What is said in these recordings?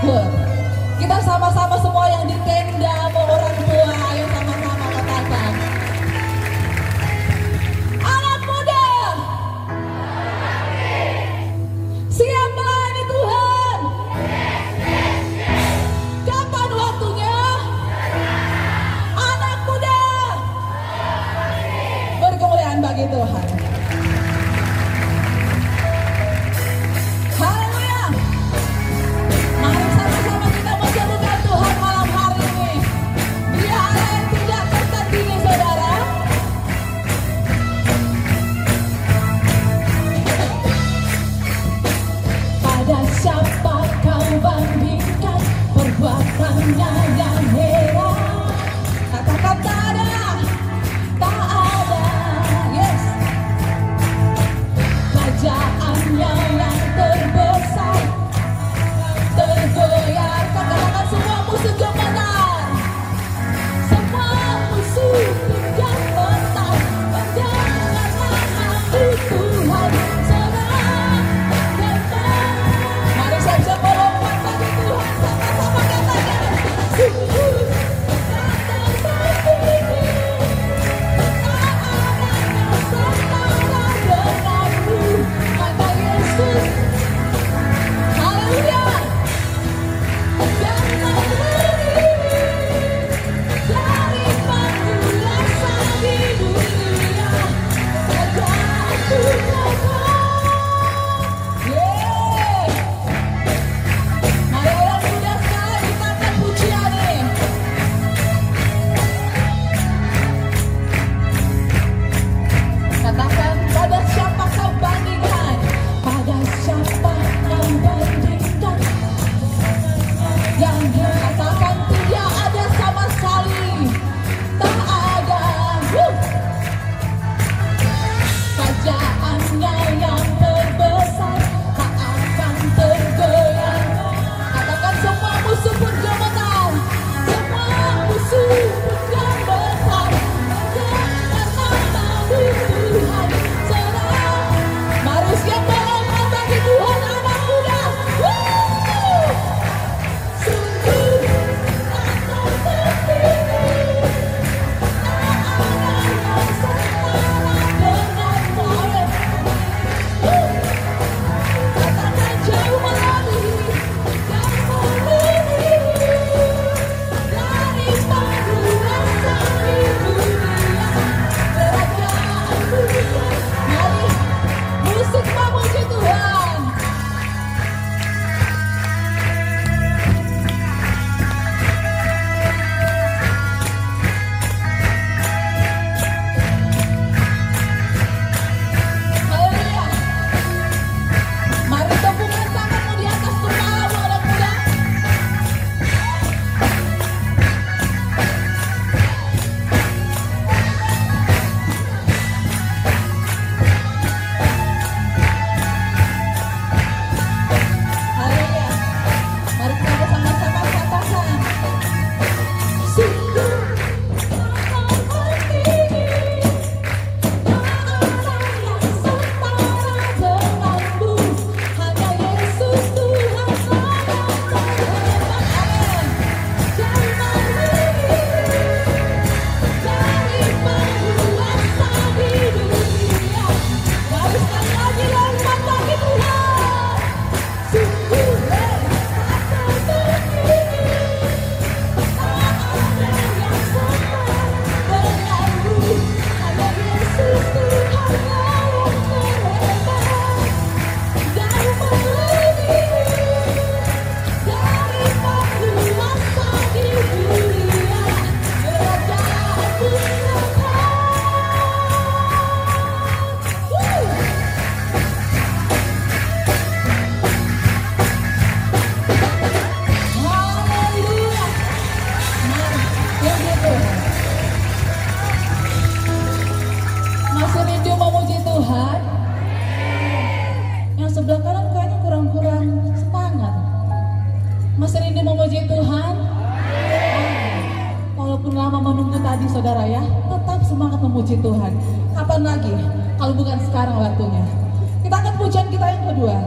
Good. Kita sama-sama semua yang di tenda mau orang tua, ayo sama-sama katakan. Anak muda, siap melayani Tuhan. Kapan waktunya? Anak muda, beri kemuliaan bagi Tuhan. Haleluya. Mari sama-sama kita menserukan Tuhan malam hari ini. Dia Allah yang tidak tertandingi, saudara. Pada siapa kau bandingkan perbuatannya yang heran? Katakan tak ada, tak ada. Yes. Kerajaannya yang terbesar, tergoyah. Katakan semua musuh gemetar, semua musuh gemetar. Mendengar nama Tuhan senang datang. Mari siap-siap melompat bagi Tuhan, sama-sama katakan. Sungguh datang saat ini, tak ada yang setara denganmu, kata Yesus. Haleluya. Jangan berdiri dari penguasa di dunia, kerajaan Tuhan. Yeay. Mari orang muda sekali kita pujian nih. Katakan, pada siapa kau bandingkan? Pada siapa kau bandingkan? Yang dikatakan tidak ada sama sekali, tak ada. Kerajaannya yang terbesar tak akan tergoyah. Katakan semua musuh pun gemetar, semua musuh pun gemetar. Mendengar nama Tuhan senang. Mari siap melompat bagi Tuhan, anak muda. Woo! Sungguh datang terpilih, tak ada yang setara denganmu. Katakan jauh melalui dari penguasa di dunia, kerajaan Tuhan. Mari musik memuji Tuhan. Haleluya. Mari tepungkan tanganmu di atas kepalamu, anak muda. Haleluya. Mari kita sama-sama katakan. Sungguh datang terpilih, tak ada yang setara denganmu. Hanya Yesus Tuhan yang terhebat. Amin. Jangan berdiri dari penguasa di dunia. Mari sekali lagi lompat bagi Tuhan. Sungguh datang terpilih, tak ada yang setara denganmu. Hanya Yesus Tuhan yang terhebat. Jauh melebihi dari penguasa di dunia, kerajaan Tuhan. Haleluya. Mari, yang gitu. Masih rindu memuji Tuhan? Yang sebelah kanan kayaknya kurang-kurang semangat. Masih rindu memuji Tuhan? Walaupun lama menunggu tadi saudara ya, tetap semangat memuji Tuhan. Kapan lagi? Kalau bukan sekarang waktunya. Kita akan pujian kita yang kedua.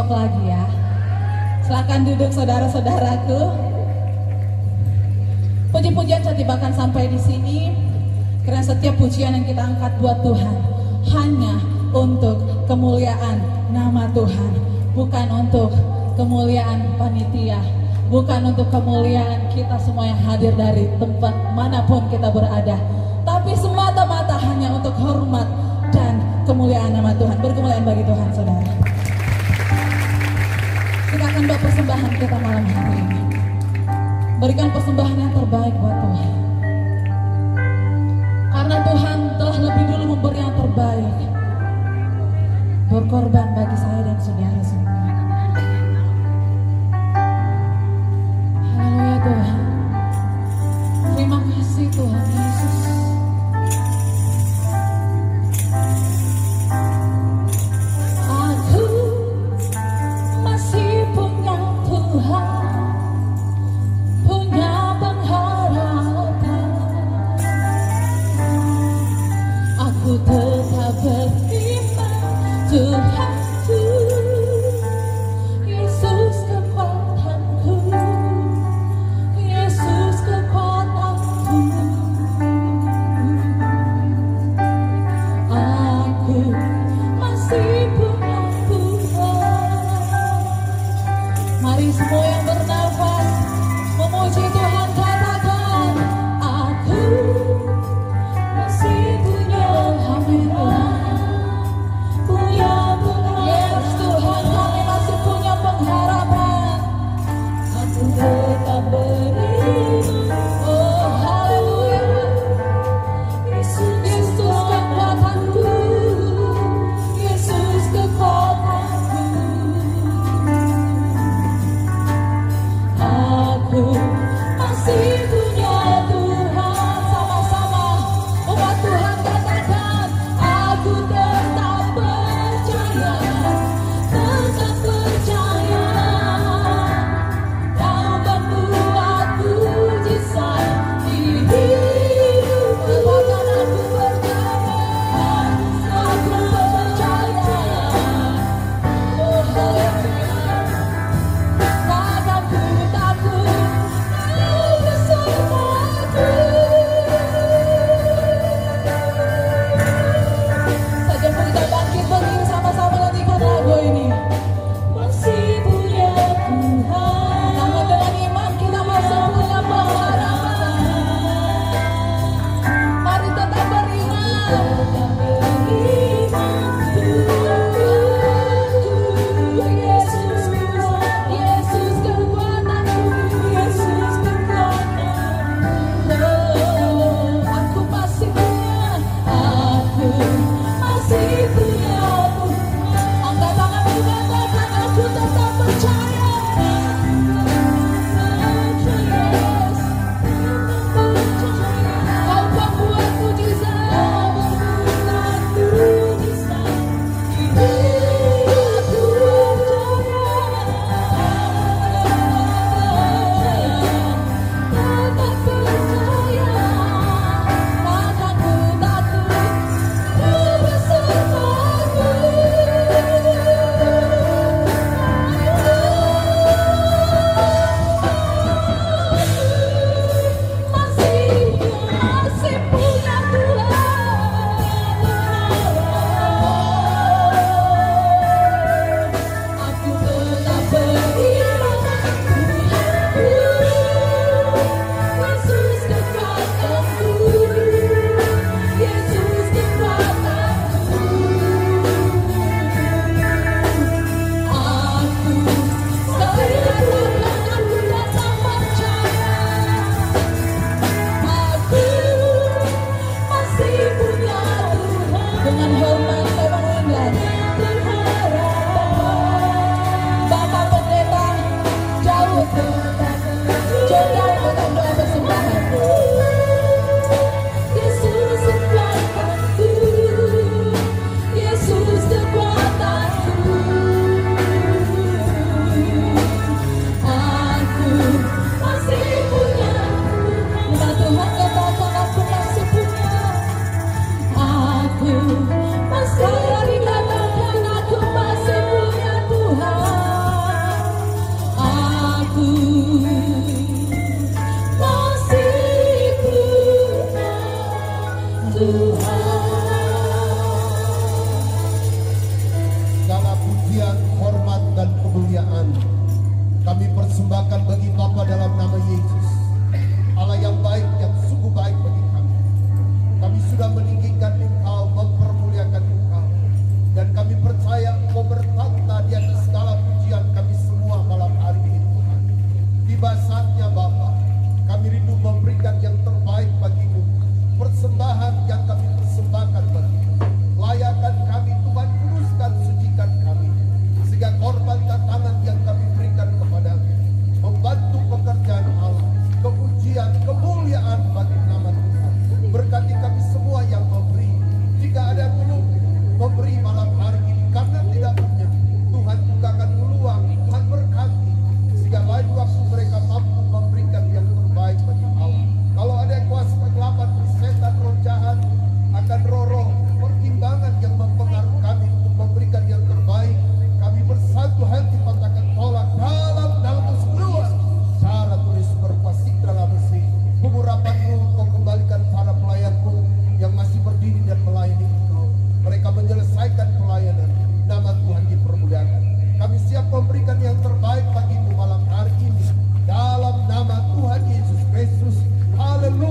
lagi ya. Silakan duduk saudara-saudaraku. Puji-pujian saya tibakan sampai di sini karena setiap pujian yang kita angkat buat Tuhan hanya untuk kemuliaan nama Tuhan, bukan untuk kemuliaan panitia, bukan untuk kemuliaan kita semua yang hadir dari tempat manapun kita berada, tapi semata-mata hanya untuk hormat dan kemuliaan nama Tuhan. Berkemuliaan bagi Tuhan, saudara. Kita akan bawa persembahan kita malam hari ini. Berikan persembahan yang terbaik buat Tuhan. Karena Tuhan telah lebih dulu memberi yang terbaik, berkorban bagi saya dan saudara semua. Haleluya Tuhan. Terima kasih Tuhan Yesus. Aku masih punya Tuhan, punya pengharapan. Aku tetap beriman Tuhanku.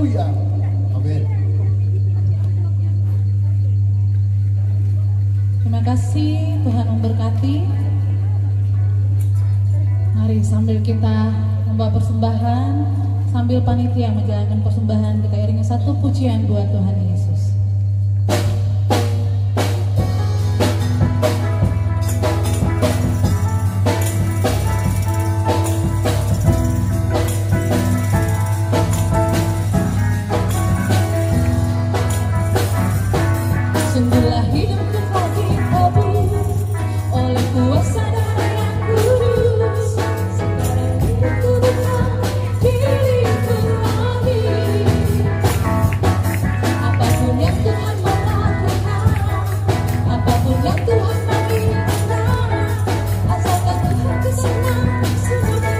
Haleluya. Amin. Terima kasih, Tuhan memberkati. Mari sambil kita membawa persembahan, sambil panitia menjalankan persembahan, kita iringi satu pujian buat Tuhan Yesus. Sungguhlah hidupku telah ditebus oleh kuasa darah yang kudus. Sekarang hidupku bukan diriku lagi. Apapun yang Tuhan mau lakukan, apapun yang Tuhan berikan, asalkan Tuhan kesenang semua.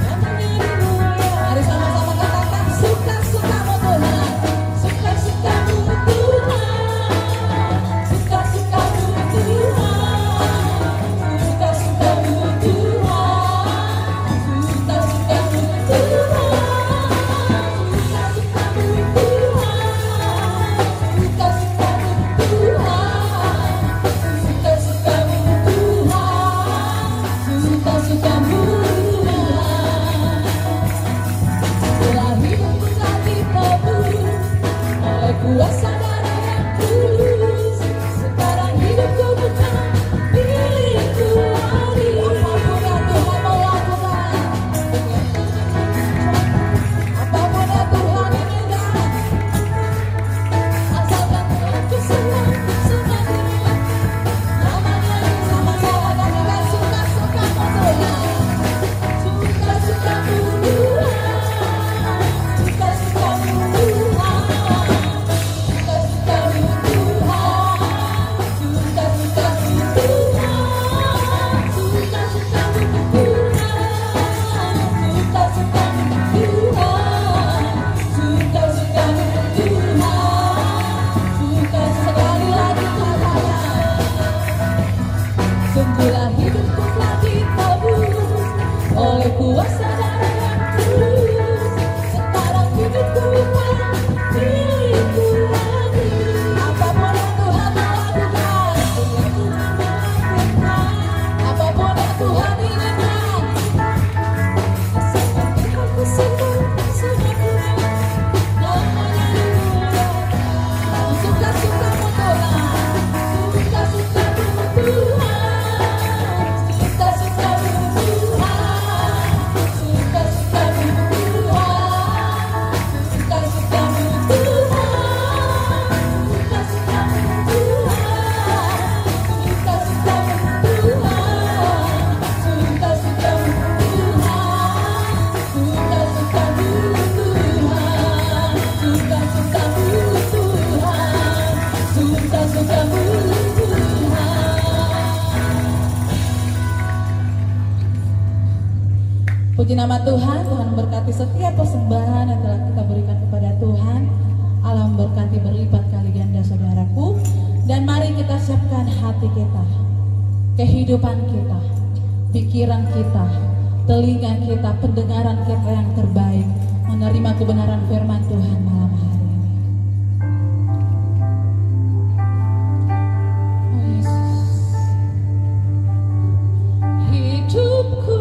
Namanya dimulia. Mari sama-sama katakan suka-sukamu Tuhan, suka-sukamu Tuhan. Kuasa darah yang kudus, sekarang hidupku bukan milikku lagi. Apapun yang Tuhan mau lakukan, apapun yang Tuhan inginkan, asalkan Tuhan kesenang semakin. Namanya sama-sama katakan suka-sukamu Tuhan, suka-sukamu Tuhan, suka-sukamu Tuhan. Sungguhlah hidupku telah ditebus oleh kuasa darah yang kudus. Sekarang hidupku bukan milikku lagi. Apapun yang Tuhan mau lakukan, apapun yang Tuhan inginkan, asalkan Tuhan kesenang semakin. Namanya dimulia. Suka-sukamu Tuhan, suka-sukamu Tuhan. Puji nama Tuhan, Tuhan memberkati setiap persembahan yang telah kita berikan kepada Tuhan. Allah memberkati berlipat kali ganda saudaraku. Dan mari kita siapkan hati kita, kehidupan kita, pikiran kita, telinga kita, pendengaran kita yang terbaik, menerima kebenaran firman Tuhan malam hari ini. Oh Yesus, hidupku ku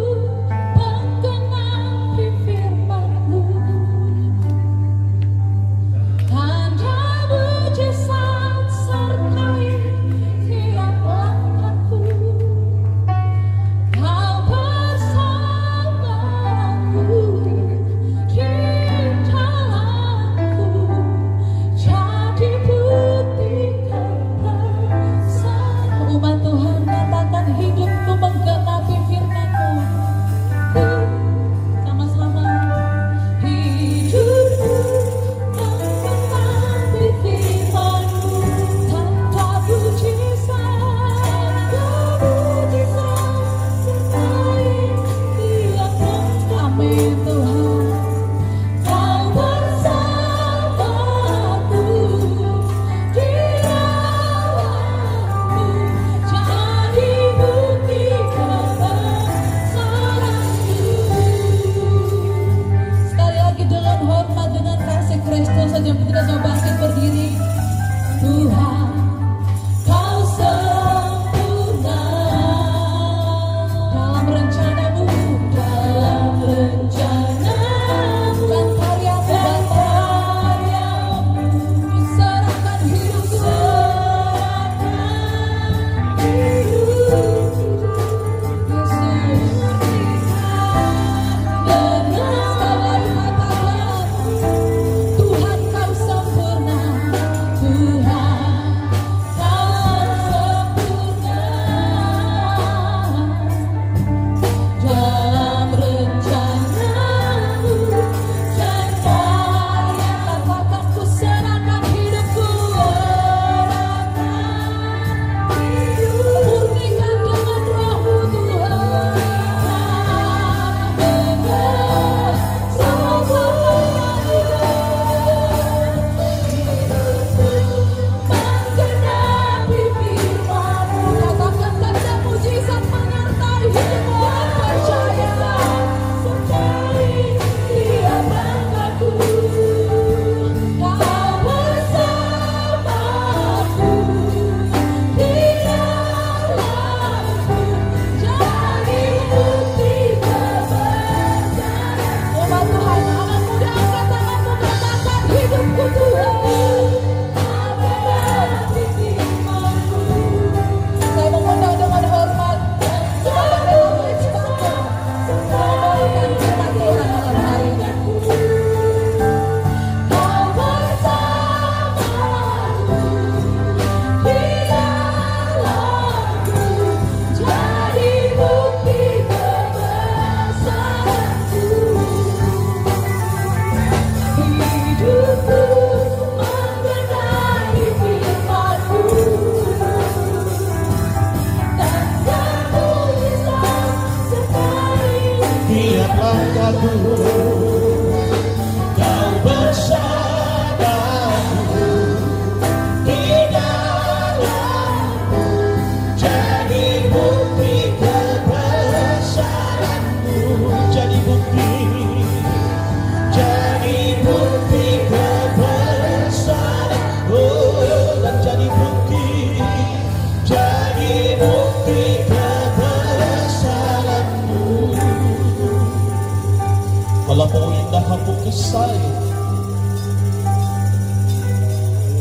saja kita coba bangkit berdiri. Tuhan, Kau sempurna dalam rencanamu, dalam rencanamu, dan karya-karyamu, ku serahkan hidupku,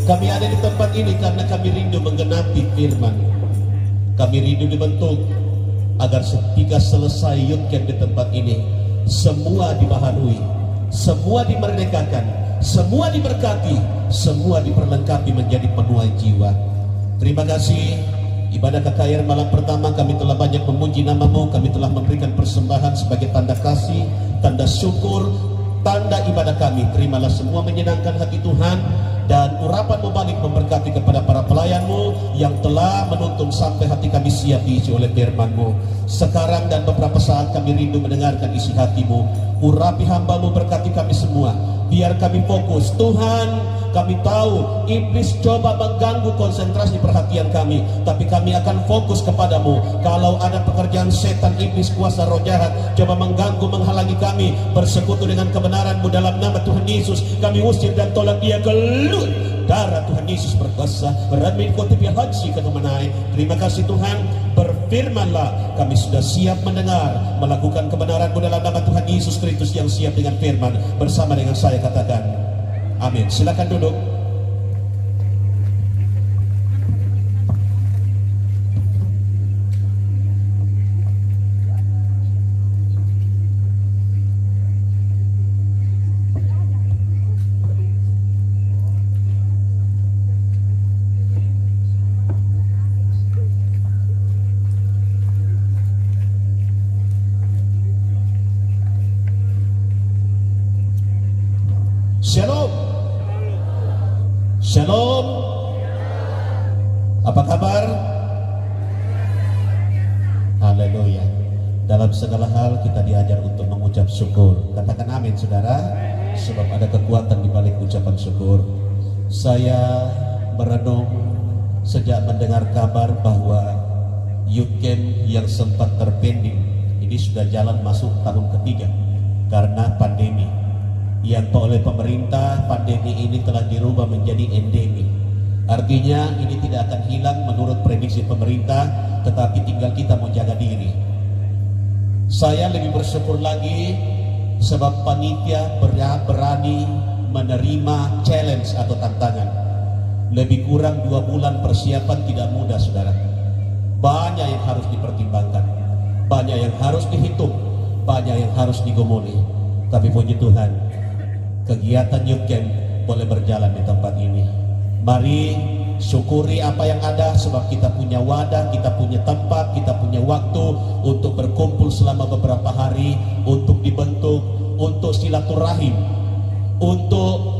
kami ada di tempat ini karena kami rindu menggenapi firman. Kami rindu dibentuk agar ketika selesai youth camp di tempat ini, semua dibaharui, semua dimerdekakan, semua diberkati, semua diperlengkapi menjadi penuai jiwa. Terima kasih. Ibadah KKR malam pertama kami telah banyak memuji nama-Mu, kami telah memberikan persembahan sebagai tanda kasih, tanda syukur, tanda ibadah kami. Terimalah semua menyenangkan hati Tuhan, dan urapan-Mu balik memberkati kepada para pelayan-Mu yang telah menuntun sampai hati kami siap diisi oleh firman-Mu. Sekarang dan beberapa saat kami rindu mendengarkan isi hati-Mu. Urapi hamba-Mu, berkati kami semua, biar kami fokus. Tuhan, kami tahu iblis coba mengganggu konsentrasi perhatian kami, tapi kami akan fokus kepadamu. Kalau ada pekerjaan setan, iblis, kuasa roh jahat coba mengganggu, menghalangi kami bersekutu dengan kebenaran-Mu, dalam nama Tuhan Yesus kami usir dan tolak dia keluar. Darah Tuhan Yesus berkuasa. Terima kasih Tuhan, berfirmanlah, kami sudah siap mendengar, melakukan kebenaran-Mu dalam nama Tuhan Yesus Kristus yang siap dengan firman. Bersama dengan saya katakan amin. Silakan duduk. Shalom. Shalom. Apa kabar? Haleluya. Dalam segala hal kita diajar untuk mengucap syukur. Katakan amin saudara. Sebab ada kekuatan di balik ucapan syukur. Saya merenung sejak mendengar kabar bahwa youth camp yang sempat terpending ini sudah jalan masuk tahun ketiga karena pandemi. yang oleh pemerintah pandemi ini telah dirubah menjadi endemi. Artinya ini tidak akan hilang menurut prediksi pemerintah, tetapi tinggal kita mau jaga diri. Saya lebih bersyukur lagi sebab panitia berani menerima challenge atau tantangan. Lebih kurang 2 bulan persiapan tidak mudah, saudara. Banyak yang harus dipertimbangkan, banyak yang harus dihitung, banyak yang harus digomoli. Tapi puji Tuhan, kegiatan Youth Camp boleh berjalan di tempat ini. Mari syukuri apa yang ada, sebab kita punya wadah, kita punya tempat, kita punya waktu untuk berkumpul selama beberapa hari, untuk dibentuk, untuk silaturahim, untuk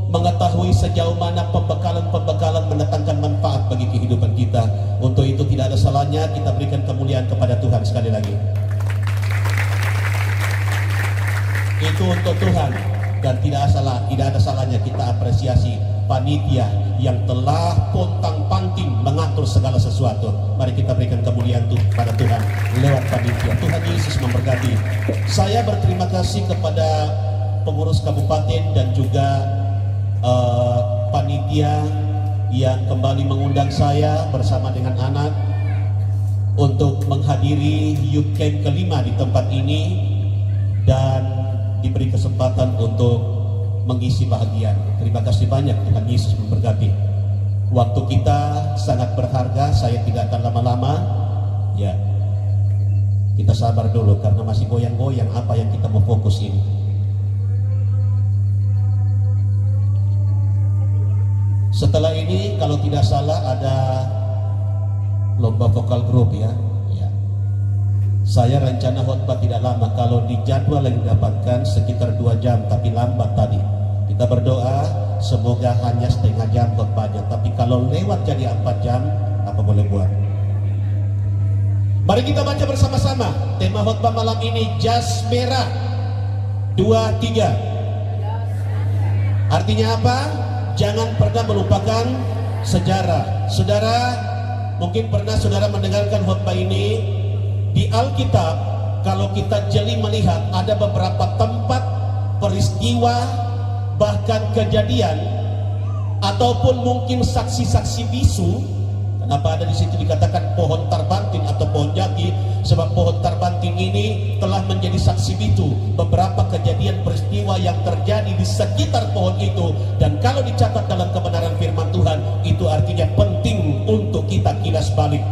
mengetahui sejauh mana pembekalan-pembekalan mendatangkan manfaat bagi kehidupan kita. Untuk itu tidak ada salahnya kita berikan kemuliaan kepada Tuhan sekali lagi. Itu untuk Tuhan, dan tidak ada salahnya kita apresiasi panitia yang telah pontang-panting mengatur segala sesuatu. Mari kita berikan kemuliaan pada Tuhan lewat panitia. Tuhan Yesus memberkati. Saya berterima kasih kepada pengurus kabupaten dan juga panitia yang kembali mengundang saya bersama dengan anak untuk menghadiri Youth Camp kelima di tempat ini dan diberi kesempatan untuk mengisi bahagian. Terima kasih banyak, Tuhan Yesus memberkati. Waktu kita sangat berharga, saya tidak akan lama-lama. Ya, kita sabar dulu karena masih goyang-goyang apa yang kita mau fokus ini. Setelah ini kalau tidak salah ada lomba vokal grup ya. Saya rencana khotbah tidak lama, kalau di jadwal yang didapatkan sekitar 2 jam, tapi lambat tadi. Kita berdoa semoga hanya setengah jam khotbahnya, tapi kalau lewat jadi 4 jam, apa boleh buat. Mari kita baca bersama-sama tema khotbah malam ini, jas merah 2-3. Artinya apa? Jangan pernah melupakan sejarah. Saudara, mungkin pernah saudara mendengarkan khotbah ini. Di Alkitab, kalau kita jeli melihat ada beberapa tempat, peristiwa, bahkan kejadian, ataupun mungkin saksi-saksi bisu. Kenapa ada di situ dikatakan pohon tarbantin atau pohon jati? Sebab pohon tarbantin ini telah menjadi saksi bisu beberapa kejadian peristiwa yang terjadi di sekitar pohon itu. Dan kalau dicatat dalam kebenaran firman Tuhan, itu artinya penting untuk kita kilas balik.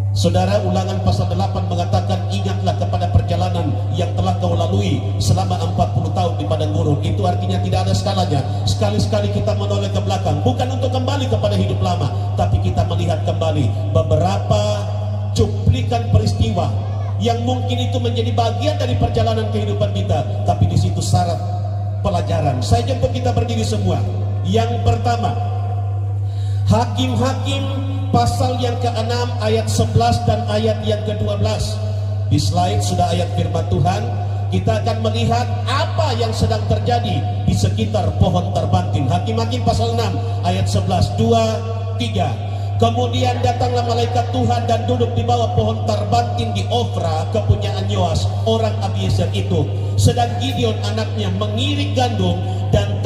Saudara, Ulangan pasal 8 mengatakan, ingatlah kepada perjalanan yang telah kau lalui selama 40 tahun di padang gurun. Itu artinya tidak ada skalanya. Sekali-sekali kita menoleh ke belakang, bukan untuk kembali kepada hidup lama, tapi kita melihat kembali beberapa cuplikan peristiwa yang mungkin itu menjadi bagian dari perjalanan kehidupan kita, tapi di situ syarat pelajaran. Saya jemput kita berdiri semua. Yang pertama, Hakim-Hakim pasal yang ke-6 ayat 11 dan ayat yang ke-12. Di slide sudah ayat firman Tuhan. Kita akan melihat apa yang sedang terjadi di sekitar pohon tarbantin. Hakim-Hakim pasal 6 ayat 11, 2, 3. Kemudian datanglah malaikat Tuhan dan duduk di bawah pohon tarbantin di Ofra, kepunyaan Yoas orang Abiezer itu. Sedang Gideon anaknya mengirik gandum dan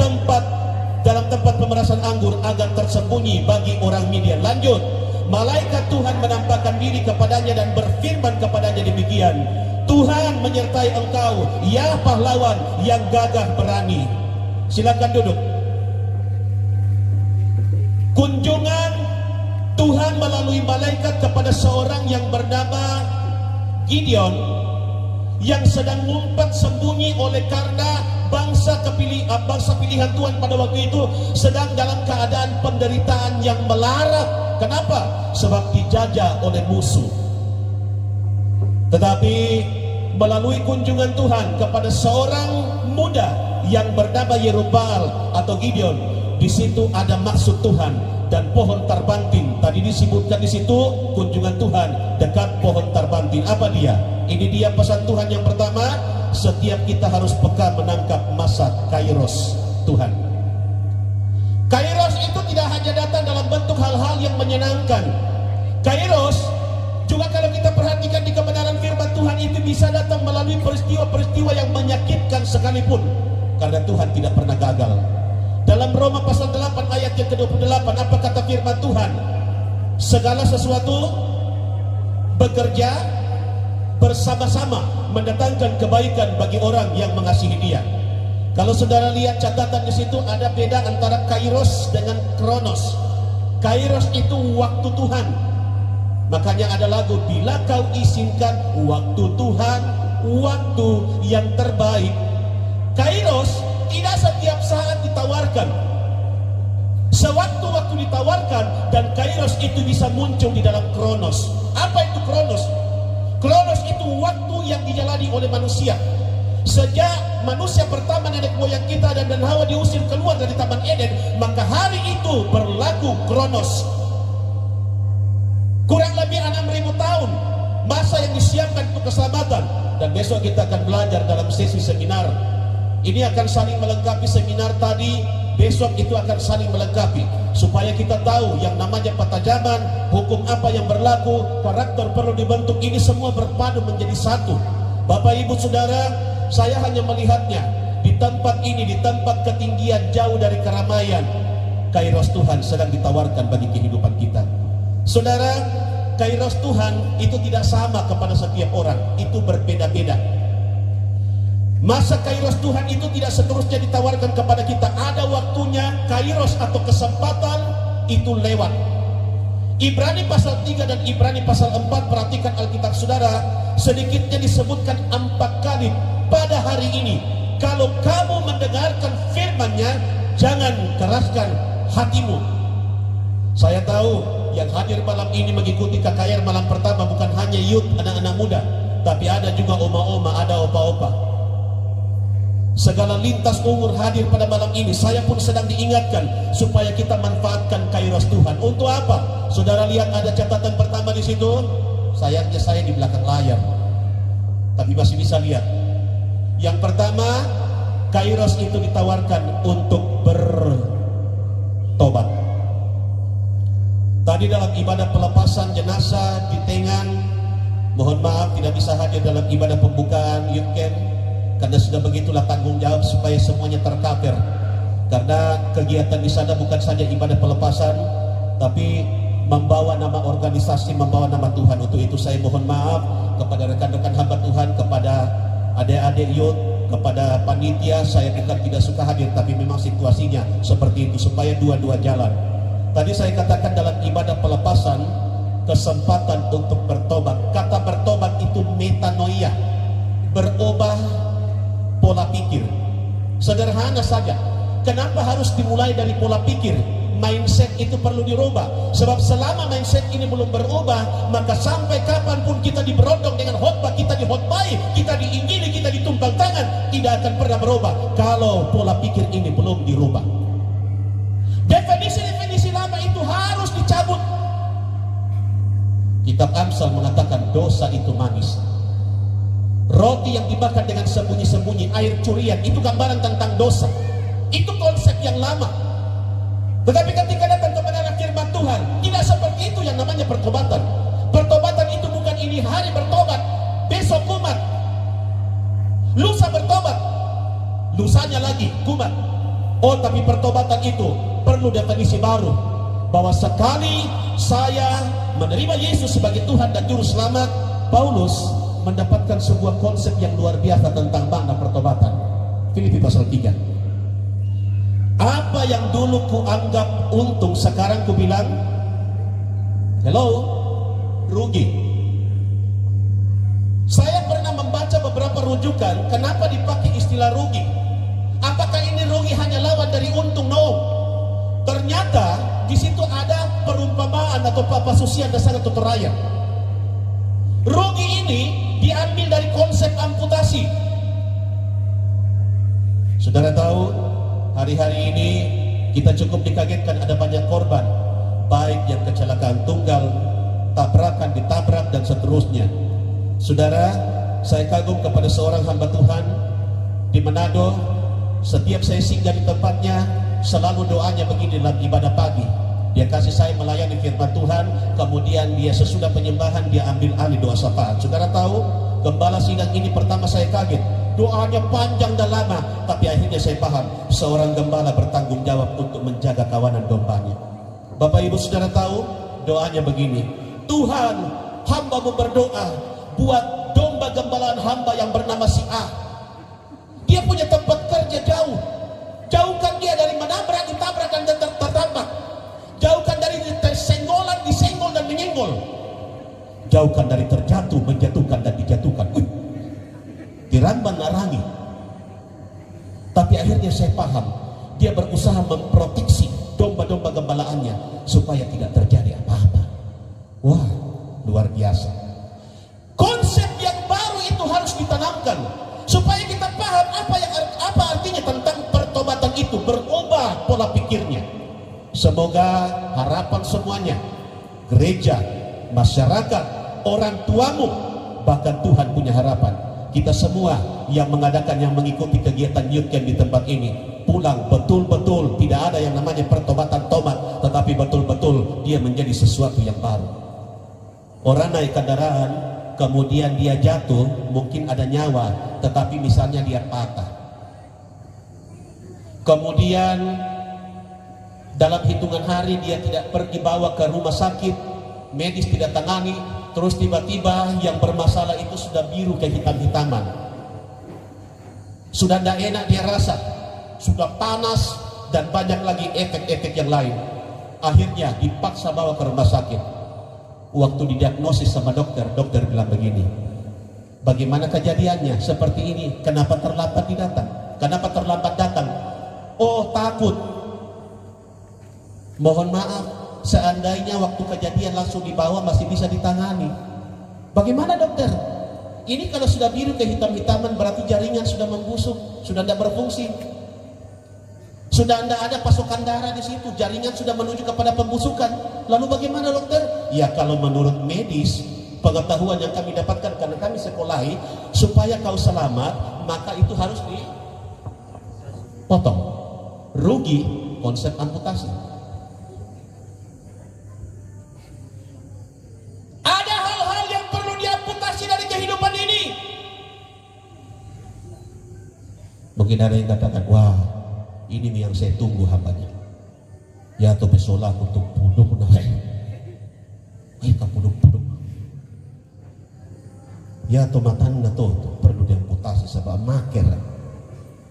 dalam tempat pemerasan anggur agar tersembunyi bagi orang Midian. Lanjut, malaikat Tuhan menampakkan diri kepadanya dan berfirman kepadanya demikian, Tuhan menyertai engkau, ya pahlawan yang gagah berani. Silakan duduk. Kunjungan Tuhan melalui malaikat kepada seorang yang bernama Gideon, yang sedang ngumpet sembunyi oleh karena bangsa pilihan Tuhan pada waktu itu sedang dalam keadaan penderitaan yang melarat. Kenapa? Sebab dijajah oleh musuh. Tetapi melalui kunjungan Tuhan kepada seorang muda yang bernama Yerubbaal atau Gideon, di situ ada maksud Tuhan. Dan pohon tarbantin tadi disebutkan di situ, kunjungan Tuhan dekat pohon tarbantin. Apa dia? Ini dia pesan Tuhan yang pertama. Setiap kita harus peka menangkap masa kairos Tuhan. Kairos itu tidak hanya datang dalam bentuk hal-hal yang menyenangkan. Kairos juga kalau kita perhatikan di kebenaran firman Tuhan itu bisa datang melalui peristiwa-peristiwa yang menyakitkan sekalipun. karena Tuhan tidak pernah gagal. Dalam Roma pasal 8 ayat yang ke-28, apa kata firman Tuhan? Segala sesuatu bekerja bersama-sama mendatangkan kebaikan bagi orang yang mengasihi Dia. Kalau saudara lihat catatan di situ, ada beda antara kairos dengan kronos. Kairos itu waktu Tuhan. Makanya ada lagu, bila kau izinkan waktu Tuhan, waktu yang terbaik. Kairos tidak setiap saat ditawarkan. Sewaktu-waktu ditawarkan, dan kairos itu bisa muncul di dalam kronos. Apa itu kronos? Kronos itu waktu yang dijalani oleh manusia. Sejak manusia pertama, nenek moyang kita dan Hawa diusir keluar dari Taman Eden, maka hari itu berlaku kronos. Kurang lebih 6.000 tahun masa yang disiapkan untuk keselamatan. Dan besok kita akan belajar dalam sesi seminar. Ini akan saling melengkapi seminar tadi. Besok itu akan saling melengkapi, supaya kita tahu yang namanya patajaman, hukum apa yang berlaku, karakter perlu dibentuk. Ini semua berpadu menjadi satu. Bapak ibu saudara, saya hanya melihatnya di tempat ini, di tempat ketinggian jauh dari keramaian. Kairos Tuhan sedang ditawarkan bagi kehidupan kita. Saudara, kairos Tuhan itu tidak sama kepada setiap orang, itu berbeda-beda. Masa kairos Tuhan itu tidak seterusnya ditawarkan kepada kita. Ada waktunya kairos atau kesempatan itu lewat. Ibrani pasal 3 dan Ibrani pasal 4, perhatikan Alkitab saudara, sedikitnya disebutkan 4 kali pada hari ini. Kalau kamu mendengarkan firman-Nya, jangan keraskan hatimu. Saya tahu yang hadir malam ini mengikuti KKR malam pertama bukan hanya youth, anak-anak muda, tapi ada juga oma-oma, ada opa-opa. Segala lintas umur hadir pada malam ini. Saya pun sedang diingatkan supaya kita manfaatkan kairos Tuhan. Untuk apa? Saudara lihat ada catatan pertama di situ. Sayangnya saya di belakang layar, tapi masih bisa lihat. Yang pertama, kairos itu ditawarkan untuk bertobat. Tadi dalam ibadah pelepasan jenazah di Tengan, mohon maaf tidak bisa hadir dalam ibadah pembukaan youth camp, karena sudah begitulah tanggung jawab supaya semuanya tercover. Karena kegiatan di sana bukan saja ibadah pelepasan, tapi membawa nama organisasi, membawa nama Tuhan. Untuk itu saya mohon maaf kepada rekan-rekan hamba Tuhan, kepada adik-adik youth, kepada panitia. Saya bukan tidak suka hadir, tapi memang situasinya seperti itu, supaya dua-dua jalan. Tadi saya katakan dalam ibadah pelepasan, kesempatan untuk bertobat. Kata bertobat itu metanoia, berubah pola pikir. Sederhana saja. Kenapa harus dimulai dari pola pikir? Mindset itu perlu dirubah. Sebab selama mindset ini belum berubah, maka sampai kapanpun kita diberondong dengan khotbah, kita dihotbahi, kita diinjili, kita ditumpang tangan, tidak akan pernah berubah kalau pola pikir ini belum dirubah. Definisi-definisi lama itu harus dicabut. Kitab Amsal mengatakan dosa itu manis. Roti yang dimakan dengan sembunyi-sembunyi, air curian, itu gambaran tentang dosa. Itu konsep yang lama. Tetapi ketika datang kebenaran firman Tuhan, tidak seperti itu yang namanya pertobatan. Pertobatan itu bukan ini hari bertobat, besok kumat, lusa bertobat, lusanya lagi kumat. Oh, tapi pertobatan itu perlu definisi baru, bahwa sekali saya menerima Yesus sebagai Tuhan dan Juru Selamat, Paulus mendapatkan sebuah konsep yang luar biasa tentang makna pertobatan. Filipi pasal 3. Apa yang dulu kuanggap untung, sekarang ku bilang rugi. Saya pernah membaca beberapa rujukan kenapa dipakai istilah rugi. Apakah ini rugi hanya lawan dari untung? No. Ternyata di situ ada perumpamaan atau papasusian dasar atau teraya. Rugi ini diambil dari konsep amputasi. Saudara tahu, hari-hari ini kita cukup dikagetkan ada banyak korban, baik yang kecelakaan tunggal, tabrakan, ditabrak, dan seterusnya. Saudara, saya kagum kepada seorang hamba Tuhan di Manado. Setiap saya singgah di tempatnya, selalu doanya begini dalam ibadah pagi. Dia kasih saya melayani firman Tuhan, kemudian dia sesudah penyembahan dia ambil alih doa syafaat. Saudara tahu, gembala sidang ini pertama saya kaget. doanya panjang dan lama. Tapi akhirnya saya paham, seorang gembala bertanggung jawab untuk menjaga kawanan dombanya. Bapak Ibu Saudara tahu, doanya begini, Tuhan, hamba-Mu berdoa buat domba gembalaan hamba yang bernama si A. Dia punya tempat kerja jauh. Jauhkan dia dari menabrak, ditabrakkan dan tertabrak. Jauhkan dari senggolan, disenggol dan menyenggol. Jauhkan dari terjatuh, menjatuhkan dan dijatuhkan. Diramban-narangi. Tapi akhirnya saya paham, dia berusaha memproteksi domba-domba gembalaannya supaya tidak terjadi apa-apa. Wah, luar biasa. Konsep yang baru itu harus ditanamkan supaya kita paham apa artinya tentang pertobatan itu, berubah pola pikirnya. Semoga harapan semuanya, gereja, masyarakat, orang tuamu, bahkan Tuhan punya harapan. Kita semua yang mengadakan, yang mengikuti kegiatan youth camp di tempat ini, pulang betul-betul tidak ada yang namanya pertobatan tomat, tetapi betul-betul dia menjadi sesuatu yang baru. Orang naik kendaraan, kemudian dia jatuh, mungkin ada nyawa, tetapi misalnya dia patah. Kemudian dalam hitungan hari dia tidak pergi bawa ke rumah sakit, medis tidak tangani, terus tiba-tiba yang bermasalah itu sudah biru kehitam-hitaman. Sudah tidak enak dia rasa, sudah panas dan banyak lagi efek-efek yang lain. Akhirnya dipaksa bawa ke rumah sakit. Waktu didiagnosis sama dokter, dokter bilang begini, bagaimana kejadiannya seperti ini? Kenapa terlambat datang? Kenapa terlambat datang? Oh, takut. Mohon maaf, seandainya waktu kejadian langsung dibawa masih bisa ditangani. Bagaimana dokter? Ini kalau sudah biru kehitam-hitaman berarti jaringan sudah membusuk, sudah tidak berfungsi. Sudah tidak ada pasokan darah di situ, jaringan sudah menuju kepada pembusukan. Lalu bagaimana dokter? Ya kalau menurut medis, pengetahuan yang kami dapatkan karena kami sekolahi, supaya kau selamat, maka itu harus dipotong. Rugi konsep amputasi. Ada hal-hal yang perlu diamputasi dari kehidupan ini. Mungkin ada yang katakan, wah, ini yang saya tunggu hambanya. Ya to besola untuk puduk naik. Ayo ka puduk. Ya to matan na to perlu diamputasi sebab maker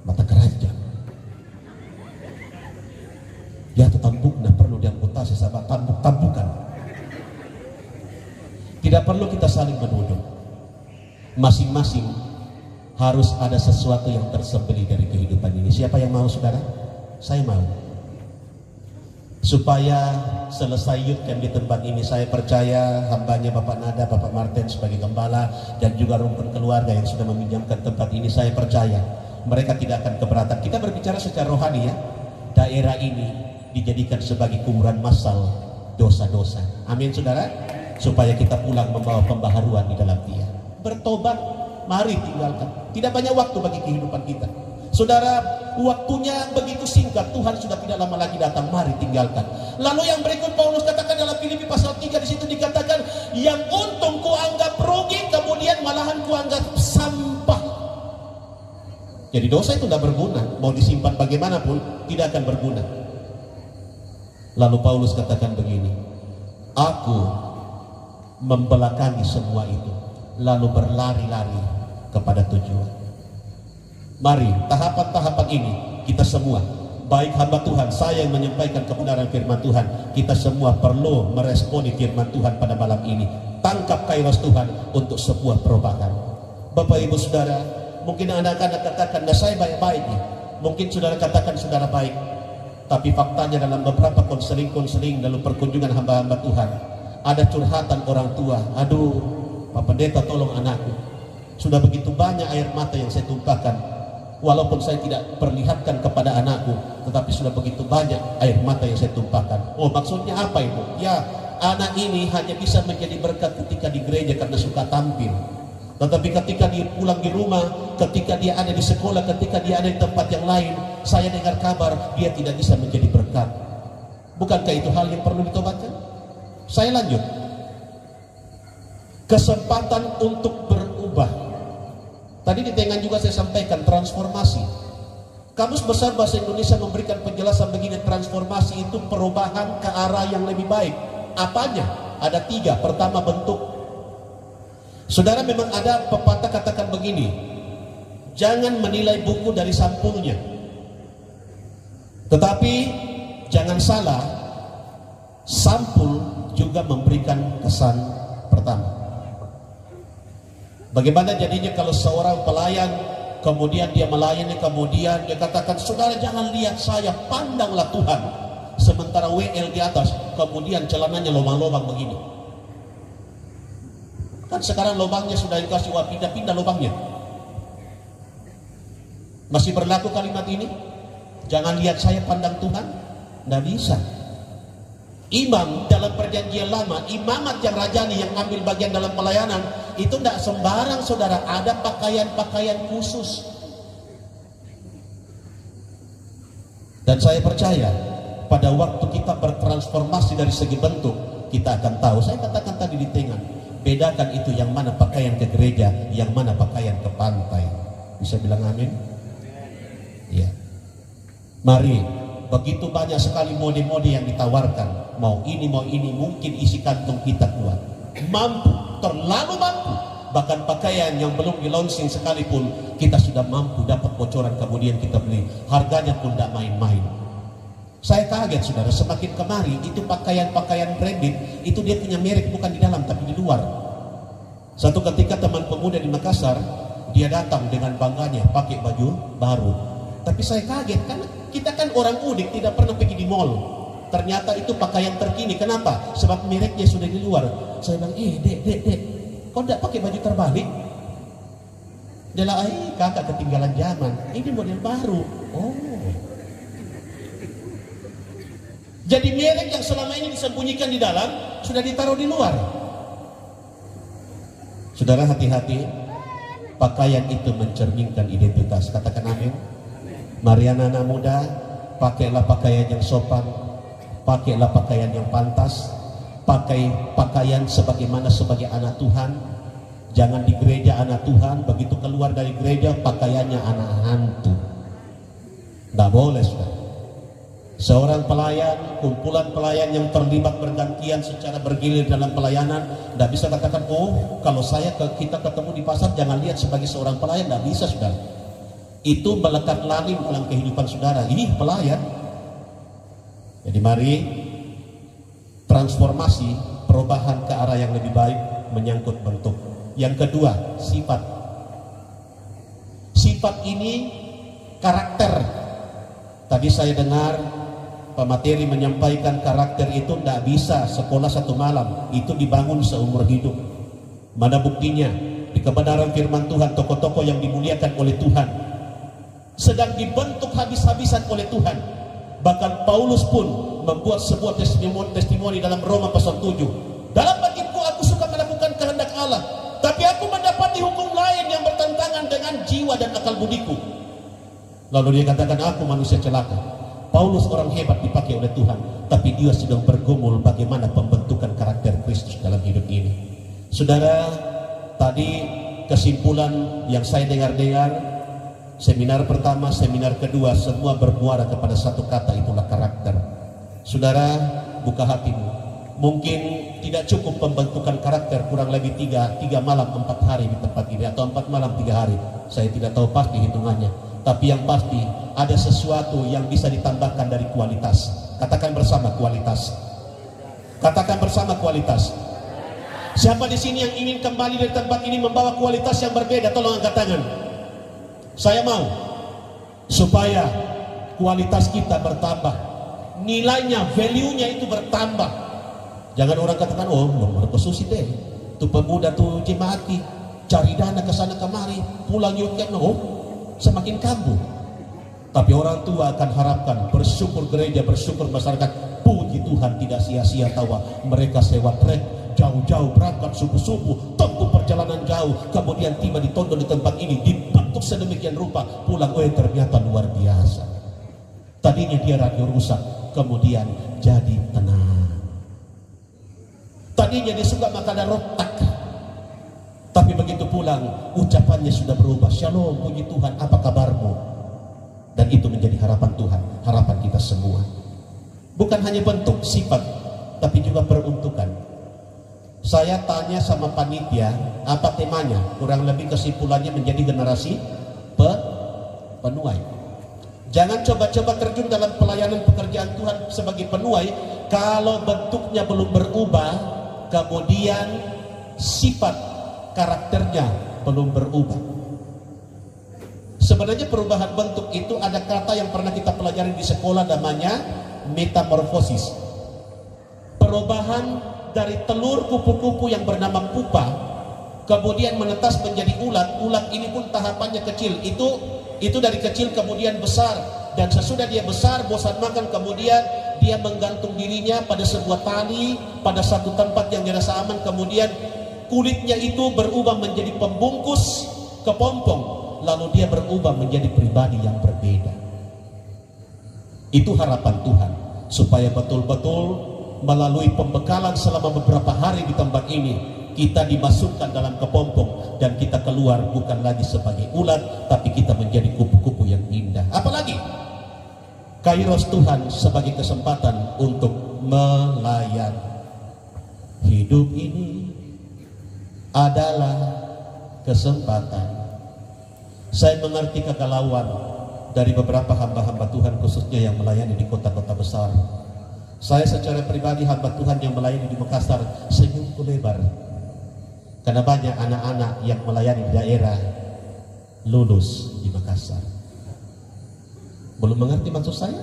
mata keranjang. Ya to tambuk na perlu diamputasi sebab tambuk-tambukan. Tidak perlu kita saling menuduh. Masing-masing harus ada sesuatu yang tersembelih dari kehidupan ini. Siapa yang mau, saudara? Saya mau. Supaya selesai youth camp di tempat ini, saya percaya hambanya Bapak Nada, Bapak Martin sebagai gembala, dan juga rukun keluarga yang sudah meminjamkan tempat ini, saya percaya mereka tidak akan keberatan. Kita berbicara secara rohani ya. Daerah ini dijadikan sebagai kuburan massal dosa-dosa. Amin, saudara. Supaya kita pulang membawa pembaharuan di dalam dia. Bertobat, mari tinggalkan. Tidak banyak waktu bagi kehidupan kita. Saudara, waktunya begitu singkat. Tuhan sudah tidak lama lagi datang. Mari tinggalkan. Lalu yang berikut Paulus katakan dalam Filipi pasal 3, di situ dikatakan, yang untung kuanggap rugi, kemudian malahan kuanggap sampah. Jadi dosa itu tidak berguna. Mau disimpan bagaimanapun tidak akan berguna. Lalu Paulus katakan begini, aku membelakangi semua itu, lalu berlari-lari kepada tujuan. Mari tahapan-tahapan ini kita semua, baik hamba Tuhan, saya yang menyampaikan kebenaran firman Tuhan, kita semua perlu meresponi firman Tuhan pada malam ini. Tangkap kairos Tuhan untuk sebuah perubahan. Bapak Ibu Saudara, mungkin Anda akan katakan, nah saya baik-baik nih. Mungkin saudara katakan saudara baik, tapi faktanya dalam beberapa konseling lalu perkunjungan hamba-hamba Tuhan, ada curhatan orang tua, aduh Pak Pendeta tolong anakku, sudah begitu banyak air mata yang saya tumpahkan, walaupun saya tidak perlihatkan kepada anakku, tetapi sudah begitu banyak air mata yang saya tumpahkan. Oh, maksudnya apa itu? Ya, anak ini hanya bisa menjadi berkat ketika di gereja karena suka tampil, tetapi ketika dia pulang di rumah, ketika dia ada di sekolah, ketika dia ada di tempat yang lain, saya dengar kabar dia tidak bisa menjadi berkat. Bukankah itu hal yang perlu ditobatkan? Saya lanjut. Kesempatan untuk berubah Tadi di tengah juga saya sampaikan transformasi. Kamus Besar Bahasa Indonesia memberikan penjelasan begini, transformasi itu perubahan ke arah yang lebih baik. Apanya? Ada 3. Pertama, bentuk. Saudara, memang ada pepatah katakan begini, jangan menilai buku dari sampulnya. Tetapi jangan salah, sampul juga memberikan kesan pertama. Bagaimana jadinya kalau seorang pelayan kemudian dia melayani, kemudian dia katakan, saudara jangan lihat saya, pandanglah Tuhan. Sementara WL di atas, kemudian celananya lubang-lubang begini. Kan sekarang lubangnya sudah dikasih, wah pindah-pindah lubangnya. Masih berlaku kalimat ini? Jangan lihat saya, pandang Tuhan? Tidak bisa. Imam dalam perjanjian lama, imamat yang rajani yang ambil bagian dalam pelayanan, itu tidak sembarang saudara, ada pakaian-pakaian khusus. Dan saya percaya pada waktu kita bertransformasi dari segi bentuk, kita akan tahu. Saya katakan tadi di tengah, bedakan itu yang mana pakaian ke gereja, yang mana pakaian ke pantai. Bisa bilang amin? Iya. Mari, begitu banyak sekali mode-mode yang ditawarkan, mau ini mungkin isi kantong kita kuat, mampu, terlalu mampu. Bahkan pakaian yang belum di launching sekalipun kita sudah mampu dapat bocoran, kemudian kita beli, harganya pun tidak main-main. Saya kaget saudara, semakin kemari itu pakaian-pakaian branded itu dia punya merek, bukan di dalam tapi di luar. Satu ketika teman pemuda di Makassar, dia datang dengan bangganya pakai baju baru, tapi saya kaget karena kita kan orang unik, tidak pernah pergi di mall. Ternyata itu pakaian terkini. Kenapa? Sebab mereknya sudah di luar. Saya bilang, dek, kau tidak pakai baju terbalik? Dia bilang, kakak ketinggalan zaman. Ini model baru. Oh. Jadi merek yang selama ini disembunyikan di dalam, sudah ditaruh di luar. Saudara, hati-hati. Pakaian itu mencerminkan identitas. Katakan amin. Mari anak-anak muda, pakailah pakaian yang sopan, pakailah pakaian yang pantas, pakai pakaian sebagaimana sebagai anak Tuhan. Jangan di gereja anak Tuhan, begitu keluar dari gereja pakaiannya anak hantu. Tidak boleh, saudara. Seorang pelayan, kumpulan pelayan yang terlibat bergantian secara bergilir dalam pelayanan, tidak bisa katakan, oh kalau kita ketemu di pasar jangan lihat sebagai seorang pelayan. Tidak bisa, saudara. Itu melekat lalim dalam kehidupan saudara. Ini pelayan. Jadi mari transformasi, perubahan ke arah yang lebih baik menyangkut bentuk. Yang kedua, sifat. Sifat ini karakter. Tadi saya dengar pemateri menyampaikan karakter itu tidak bisa sekolah 1 malam, itu dibangun seumur hidup. Mana buktinya? Di kebenaran firman Tuhan, tokoh-tokoh yang dimuliakan oleh Tuhan sedang dibentuk habis-habisan oleh Tuhan. Bahkan Paulus pun membuat sebuah testimoni dalam Roma pasal 7. Dalam bagiku aku suka melakukan kehendak Allah, tapi aku mendapati hukum lain yang bertentangan dengan jiwa dan akal budiku. Lalu dia katakan, aku manusia celaka. Paulus orang hebat dipakai oleh Tuhan, tapi dia sedang bergumul bagaimana pembentukan karakter Kristus dalam hidup ini. Saudara, tadi kesimpulan yang saya dengar-dengar, seminar pertama, seminar kedua, semua bermuara kepada satu kata, itulah karakter. Saudara, buka hatimu. Mungkin tidak cukup pembentukan karakter kurang lebih 3 malam 4 hari di tempat ini, atau 4 malam 3 hari. Saya tidak tahu pasti hitungannya. Tapi yang pasti ada sesuatu yang bisa ditambahkan dari kualitas. Katakan bersama kualitas. Katakan bersama kualitas. Siapa di sini yang ingin kembali dari tempat ini membawa kualitas yang berbeda? Tolong angkat tangan. Saya mau supaya kualitas kita bertambah, nilainya, value-nya itu bertambah. Jangan orang katakan, oh berpesusi deh, tuh pemuda tuh jemaati cari dana ke sana kemari, pulang weekend, oh semakin kambuh. Tapi orang tua akan harapkan, bersyukur gereja, bersyukur masyarakat, puji Tuhan tidak sia-sia tawa mereka sewa trek jauh-jauh, berangkat subuh-subuh, tempuh perjalanan jauh, kemudian tiba di Tondo di tempat ini, dibentuk sedemikian rupa, pulang, ternyata luar biasa. Tadinya dia radio rusak, kemudian jadi tenang. Tadinya dia suka makanan rotak, Tapi begitu pulang, ucapannya sudah berubah. Shalom, puji Tuhan, apa kabarmu? Dan itu menjadi harapan Tuhan, harapan kita semua. Bukan hanya bentuk, sifat, tapi juga peruntukan. Saya tanya sama panitia, apa temanya? Kurang lebih kesimpulannya menjadi generasi penuai. Jangan coba-coba terjun dalam pelayanan pekerjaan Tuhan sebagai penuai kalau bentuknya belum berubah, kemudian sifat karakternya belum berubah. Sebenarnya perubahan bentuk itu ada kata yang pernah kita pelajari di sekolah namanya metamorfosis. Perubahan dari telur kupu-kupu yang bernama pupa kemudian menetas menjadi ulat. Ulat ini pun tahapannya kecil. Itu dari kecil kemudian besar, dan sesudah dia besar bosan makan kemudian dia menggantung dirinya pada sebuah tali pada satu tempat yang dirasa aman, kemudian kulitnya itu berubah menjadi pembungkus kepompong, lalu dia berubah menjadi pribadi yang berbeda. Itu harapan Tuhan, supaya betul-betul melalui pembekalan selama beberapa hari di tempat ini, kita dimasukkan dalam kepompong dan kita keluar bukan lagi sebagai ulat, tapi kita menjadi kupu-kupu yang indah. Apalagi Kairos Tuhan sebagai kesempatan untuk melayani. Hidup ini adalah kesempatan. Saya mengerti kegalauan dari beberapa hamba-hamba Tuhan, khususnya yang melayani di kota-kota besar. Saya secara pribadi hamba Tuhan yang melayani di Makassar, senyumku lebar karena banyak anak-anak yang melayani di daerah lulus di Makassar. Belum mengerti maksud saya?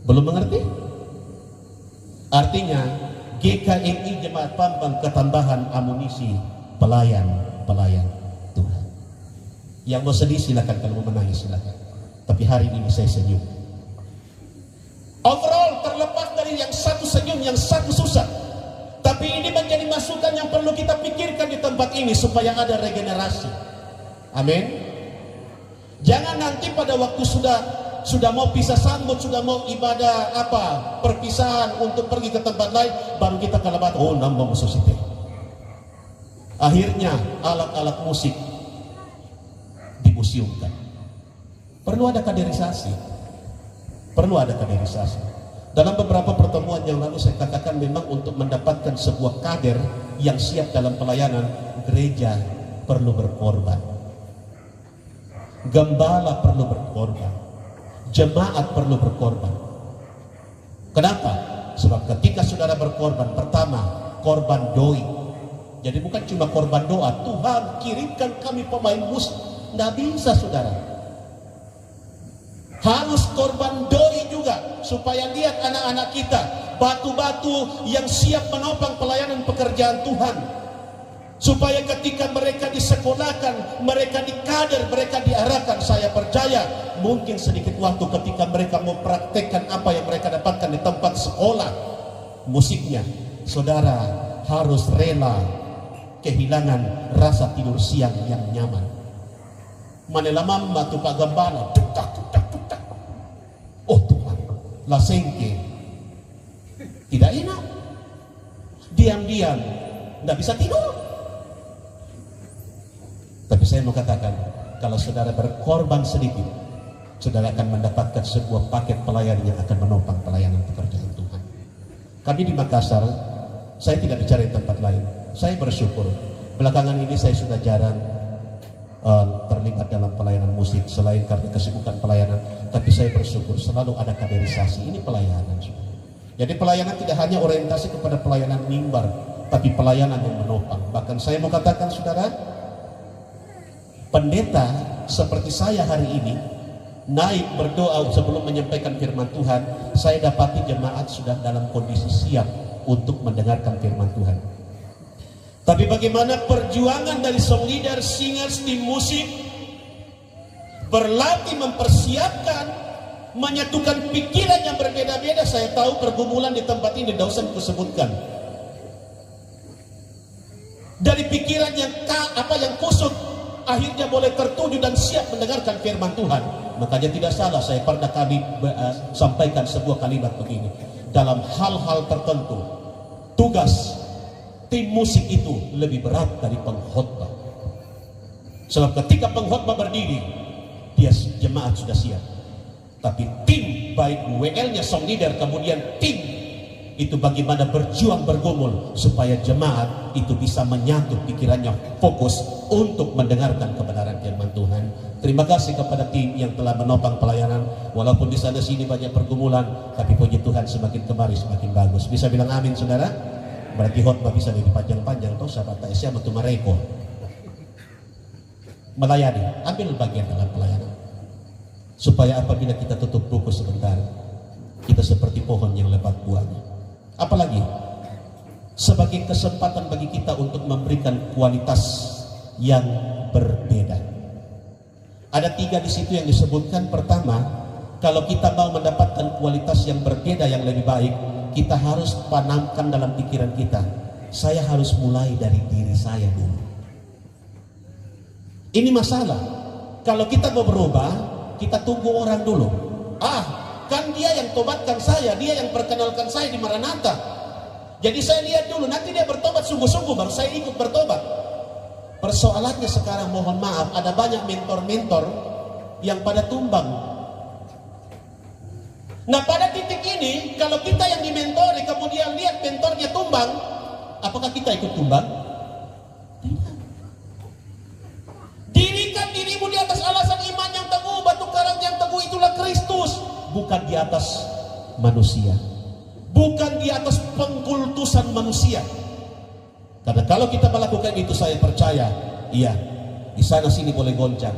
Belum mengerti? Artinya GKMI Jemaat Pambang ketambahan amunisi pelayan Tuhan. Yang mau sedih silakan, kalau mau menangis silakan. Tapi hari ini saya senyum. Overall terlepas dari yang satu senyum, yang satu susah. Tapi ini menjadi masukan yang perlu kita pikirkan di tempat ini supaya ada regenerasi. Amin. Jangan nanti pada waktu sudah mau pisah sambut, sudah mau ibadah perpisahan untuk pergi ke tempat lain, baru kita kalabat, oh nambah musuh. Akhirnya alat-alat musik dimuseumkan. Perlu ada kaderisasi. Dalam beberapa pertemuan yang lalu saya katakan memang untuk mendapatkan sebuah kader yang siap dalam pelayanan, gereja perlu berkorban. Gembala perlu berkorban. Jemaat perlu berkorban. Kenapa? Sebab ketika saudara berkorban, pertama, korban doi. Jadi bukan cuma korban doa, Tuhan kirimkan kami pemain musik. Nggak bisa saudara. Harus korban doi juga, supaya lihat anak-anak kita, batu-batu yang siap menopang pelayanan pekerjaan Tuhan. Supaya ketika mereka disekolahkan, mereka dikader, mereka diarahkan, saya percaya mungkin sedikit waktu ketika mereka mempraktekkan apa yang mereka dapatkan di tempat sekolah musiknya, saudara harus rela kehilangan rasa tidur siang yang nyaman. Manelamam batu Pak Gembala, tutak. Oh Tuhan, lasengke, tidak enak, diam-diam, tidak bisa tidur. Tapi saya mau katakan, kalau saudara berkorban sedikit, saudara akan mendapatkan sebuah paket pelayan yang akan menopang pelayanan pekerjaan Tuhan. Kami di Makassar, saya tidak bicara di tempat lain, saya bersyukur. Belakangan ini saya sudah jarang terlibat dalam pelayanan musik, selain karena kesibukan pelayanan, tapi saya bersyukur selalu ada kaderisasi. Ini pelayanan. Jadi pelayanan tidak hanya orientasi kepada pelayanan mimbar, tapi pelayanan yang menopang. Bahkan saya mau katakan saudara, pendeta seperti saya hari ini naik berdoa sebelum menyampaikan firman Tuhan, saya dapati jemaat sudah dalam kondisi siap untuk mendengarkan firman Tuhan. Tapi bagaimana perjuangan dari song leader, singers, tim musik berlatih, mempersiapkan, menyatukan pikiran yang berbeda-beda. Saya tahu pergumulan di tempat ini tidak usah kusebutkan. Dari pikiran yang kusut, akhirnya boleh tertuju dan siap mendengarkan firman Tuhan. Makanya tidak salah saya pernah sampaikan sebuah kalimat begini. Dalam hal-hal tertentu, tugas Tim musik itu lebih berat dari pengkhotbah. Sebab ketika pengkhotbah berdiri, dia jemaat sudah siap. Tapi tim, baik WL-nya song leader, kemudian tim itu bagaimana berjuang bergumul supaya jemaat itu bisa menyatu pikirannya, fokus untuk mendengarkan kebenaran firman Tuhan. Terima kasih kepada tim yang telah menopang pelayanan, walaupun di sana sini banyak pergumulan, tapi puji Tuhan semakin kemari semakin bagus. Bisa bilang amin, saudara? Berarti khotbah bisa lebih panjang-panjang, toh sahabat Aisyah untuk mereka melayani, ambil bagian dalam pelayanan, supaya apabila kita tutup buku sebentar, kita seperti pohon yang lebat buahnya. Apalagi sebagai kesempatan bagi kita untuk memberikan kualitas yang berbeda. Ada 3 di situ yang disebutkan. Pertama, kalau kita mau mendapatkan kualitas yang berbeda yang lebih baik, kita harus tanamkan dalam pikiran kita, saya harus mulai dari diri saya dulu. Ini masalah. Kalau kita mau berubah, kita tunggu orang dulu. Kan dia yang tobatkan saya, dia yang perkenalkan saya di Maranatha. Jadi saya lihat dulu, nanti dia bertobat sungguh-sungguh, baru saya ikut bertobat. Persoalannya sekarang, mohon maaf, ada banyak mentor-mentor yang pada tumbang. Nah, pada titik ini, kalau kita yang dimentori kemudian lihat mentornya tumbang, apakah kita ikut tumbang? Tidak. Dirikan dirimu di atas alasan iman yang teguh, batu karang yang teguh itulah Kristus, bukan di atas manusia, bukan di atas pengkultusan manusia. Karena kalau kita melakukan itu, saya percaya, iya, di sana sini boleh goncang,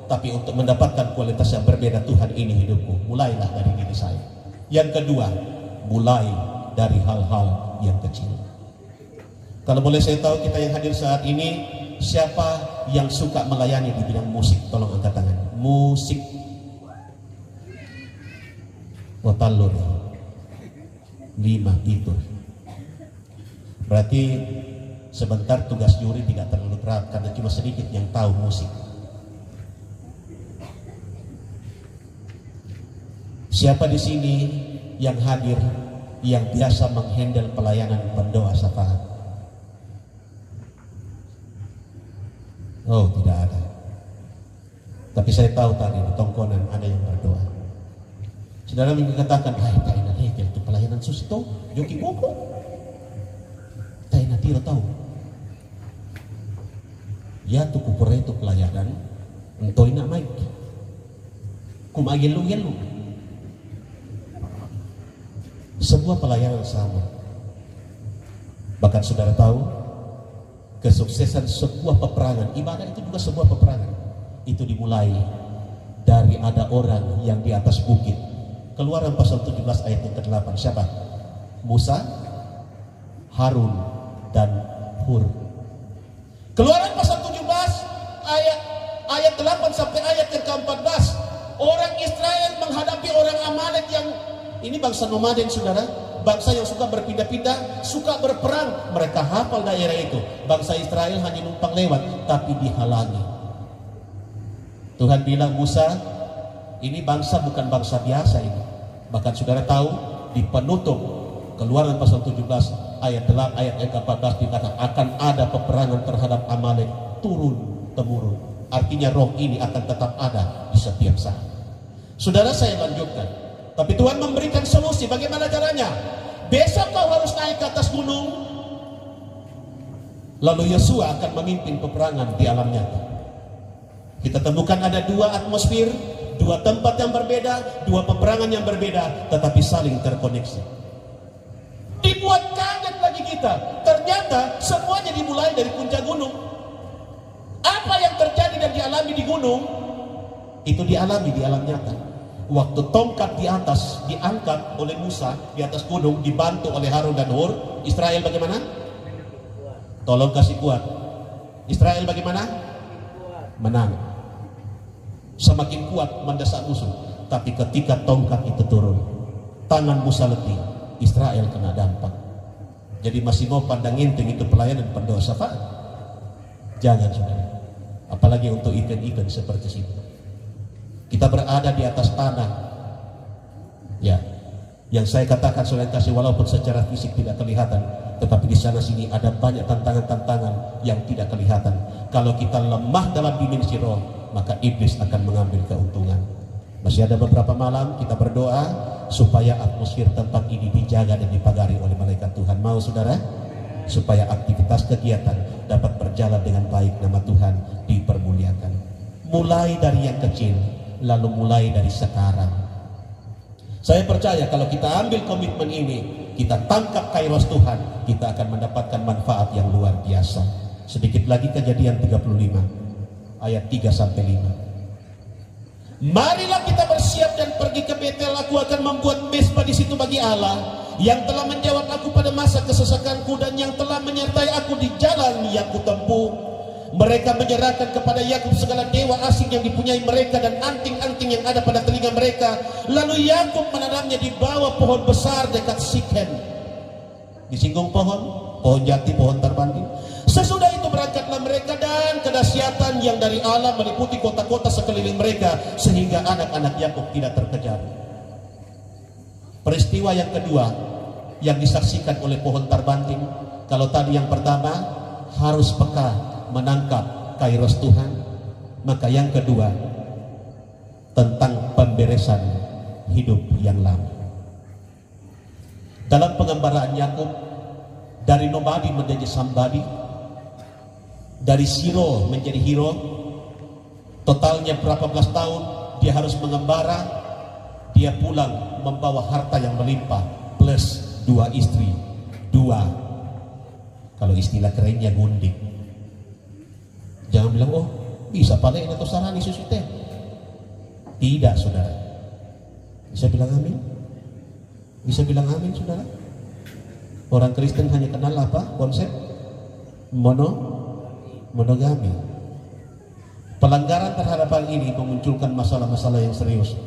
tapi untuk mendapatkan kualitas yang berbeda, Tuhan, ini hidupku, mulailah dari diri saya. Yang kedua, mulai dari hal-hal yang kecil. Kalau boleh saya tahu, kita yang hadir saat ini, siapa yang suka melayani di bidang musik? Tolong angkat tangan. Musik. Watalur 5 itu. Berarti sebentar tugas juri tidak terlalu berat karena cuma sedikit yang tahu musik. Siapa di sini yang hadir yang biasa menghandle pelayanan pendoa syafaat? Oh, tidak ada. Tapi saya tahu tadi di tongkonan ada yang berdoa. Saudara mengatakan, tak enak itu pelayanan susito, joki boko. Tak enak tiro tahu. Ya tu kupure itu pelayanan, entoi nak maik. Kumagelu-gelu. Semua pelayanan sama. Bahkan saudara tahu, kesuksesan sebuah peperangan, ibadah itu juga sebuah peperangan, itu dimulai dari ada orang yang di atas bukit. Keluaran pasal 17 ayat yang ke-8, siapa? Musa, Harun, dan Hur. Keluaran pasal 17 ayat 8 sampai ayat yang ke-14, orang Israel menghadapi orang Amalek yang ini bangsa nomaden, saudara, bangsa yang suka berpindah-pindah, suka berperang. Mereka hafal daerah itu. Bangsa Israel hanya numpang lewat, tapi dihalangi. Tuhan bilang, Musa, ini bangsa bukan bangsa biasa ini. Bahkan saudara tahu di penutup Keluaran pasal 17 ayat 8 ayat yang ke-14 dikatakan akan ada peperangan terhadap Amalek turun temurun. Artinya roh ini akan tetap ada di setiap saat. Saudara, saya lanjutkan. Tapi Tuhan memberikan solusi. Bagaimana caranya? Besok kau harus naik ke atas gunung. Lalu Yosua akan memimpin peperangan di alam nyata. Kita temukan ada 2 atmosfer, 2 tempat yang berbeda, 2 peperangan yang berbeda, tetapi saling terkoneksi. Dibuat kaget lagi kita. Ternyata semuanya dimulai dari puncak gunung. Apa yang terjadi dan dialami di gunung, itu dialami di alam nyata. Waktu tongkat di atas diangkat oleh Musa di atas gunung, dibantu oleh Harun dan Hur, Israel bagaimana? Tolong kasih kuat. Israel bagaimana? Menang. Semakin kuat mendesak musuh. Tapi ketika tongkat itu turun, tangan Musa letih, Israel kena dampak. Jadi masih mau pandang enteng itu pelayanan pendoa syafaat? Jangan, saudara. Apalagi untuk event-event seperti itu. Kita berada di atas tanah. Ya, yang saya katakan saudara kasih, walaupun secara fisik tidak kelihatan, tetapi di sana sini ada banyak tantangan-tantangan yang tidak kelihatan. Kalau kita lemah dalam dimensi roh, maka iblis akan mengambil keuntungan. Masih ada beberapa malam kita berdoa supaya atmosfer tempat ini dijaga dan dipagari oleh malaikat Tuhan. Mau saudara? Supaya aktivitas kegiatan dapat berjalan dengan baik, nama Tuhan dipermuliakan. Mulai dari yang kecil, lalu mulai dari sekarang. Saya percaya kalau kita ambil komitmen ini, kita tangkap kairos Tuhan, kita akan mendapatkan manfaat yang luar biasa. Sedikit lagi Kejadian 35 ayat 3-5. Marilah kita bersiap dan pergi ke Betel. Aku akan membuat mesbah di situ bagi Allah yang telah menjawab aku pada masa kesesakanku dan yang telah menyertai aku di jalan yang kutempuh. Mereka menyerahkan kepada Yakub segala dewa asing yang dipunyai mereka dan anting-anting yang ada pada telinga mereka. Lalu Yakub menanamnya di bawah pohon besar dekat Sikhem. Disinggung pohon jati, pohon terbanding. Sesudah itu berangkatlah mereka dan kedahsyatan yang dari Allah meliputi kota-kota sekeliling mereka sehingga anak-anak Yakub tidak terkejar. Peristiwa yang kedua yang disaksikan oleh pohon terbanting, kalau tadi yang pertama harus peka menangkap kairos Tuhan, maka yang kedua tentang pemberesan hidup yang lama. Dalam pengembaraan Yakub, dari nobody menjadi somebody, dari zero menjadi hero, totalnya berapa belas tahun dia harus mengembara. Dia pulang membawa harta yang melimpah plus 2 istri, 2, kalau istilah kerennya gundik. Jangan bilang, oh bisa paling itu sarani susite. Tidak saudara. Bisa bilang amin? Bisa bilang amin saudara? Orang Kristen hanya kenal apa? Konsep monogami. Pelanggaran terhadap hal ini memunculkan masalah-masalah yang serius.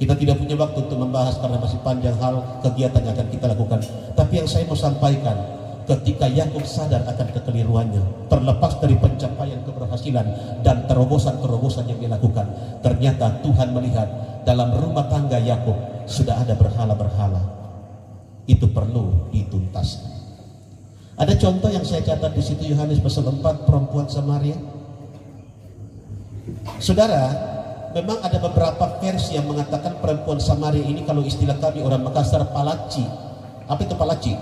Kita tidak punya waktu untuk membahas karena masih panjang hal kegiatan yang akan kita lakukan. Tapi yang saya mau sampaikan, ketika Yakub sadar akan kekeliruannya, terlepas dari pencapaian keberhasilan dan terobosan-terobosan yang dilakukan, ternyata Tuhan melihat dalam rumah tangga Yakub sudah ada berhala-berhala. Itu perlu dituntaskan. Ada contoh yang saya catat di situ, Yohanes pasal 4, perempuan Samaria. Saudara, memang ada beberapa versi yang mengatakan perempuan Samaria ini, kalau istilah kami orang Makassar, palaci. Apa itu palaci?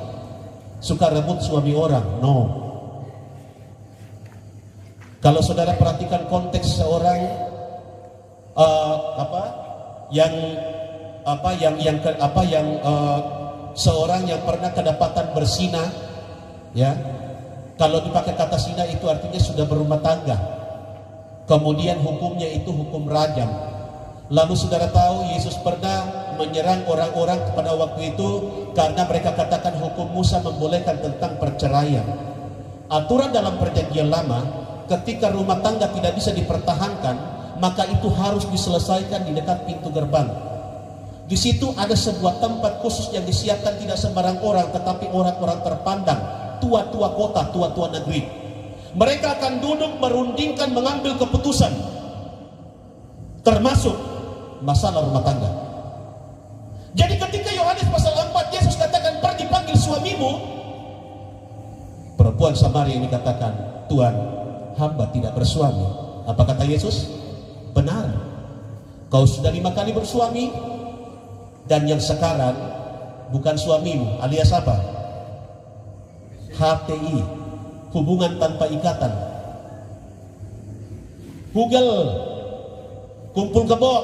Suka rebut suami orang. No. Kalau saudara perhatikan konteks seorang seorang yang pernah kedapatan berzina, ya. Kalau dipakai kata zina itu artinya sudah berumah tangga. Kemudian hukumnya itu hukum rajam. Lalu saudara tahu Yesus pernah menyerang orang-orang pada waktu itu karena mereka katakan hukum Musa membolehkan tentang perceraian. Aturan dalam perjanjian lama, ketika rumah tangga tidak bisa dipertahankan, maka itu harus diselesaikan di dekat pintu gerbang. Di situ ada sebuah tempat khusus yang disiapkan tidak sembarang orang, tetapi orang-orang terpandang, tua-tua kota, tua-tua negeri. Mereka akan duduk merundingkan, mengambil keputusan, termasuk masalah rumah tangga. Jadi ketika Yohanes pasal 4 Yesus katakan pergi panggil suamimu, perempuan Samaria ini katakan, Tuhan, hamba tidak bersuami. Apa kata Yesus? Benar, kau sudah 5 kali bersuami, dan yang sekarang bukan suamimu, alias apa? HTI, hubungan tanpa ikatan. Google, kumpul kebo.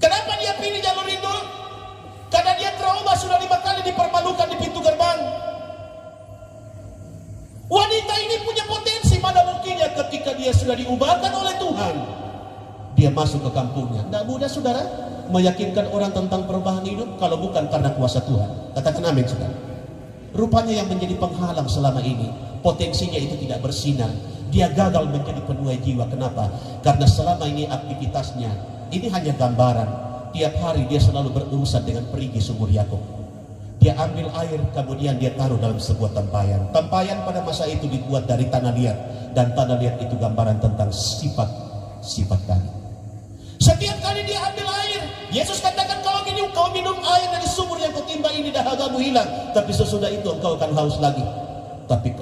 Kenapa dia pilih jalur itu? Karena dia trauma, sudah 5 kali dipermalukan di pintu gerbang. Wanita ini punya potensi, mana mungkinnya ketika dia sudah diubahkan oleh Tuhan, dia masuk ke kampungnya. Tidak mudah saudara meyakinkan orang tentang perubahan hidup kalau bukan karena kuasa Tuhan. Katakan amin saudara. Rupanya yang menjadi penghalang selama ini, potensinya itu tidak bersinar. Dia gagal menjadi penuai jiwa. Kenapa? Karena selama ini aktivitasnya ini hanya gambaran. Tiap hari dia selalu berurusan dengan perigi sumur Yakub. Dia ambil air, kemudian dia taruh dalam sebuah tempayan. Tempayan pada masa itu dibuat dari tanah liat, dan tanah liat itu gambaran tentang sifat tadi. Setiap kali dia ambil air, Yesus katakan, kalau kau minum air dari sumur yang kau timba ini dahaga dahagamu hilang, tapi sesudah itu engkau akan haus lagi. Tapi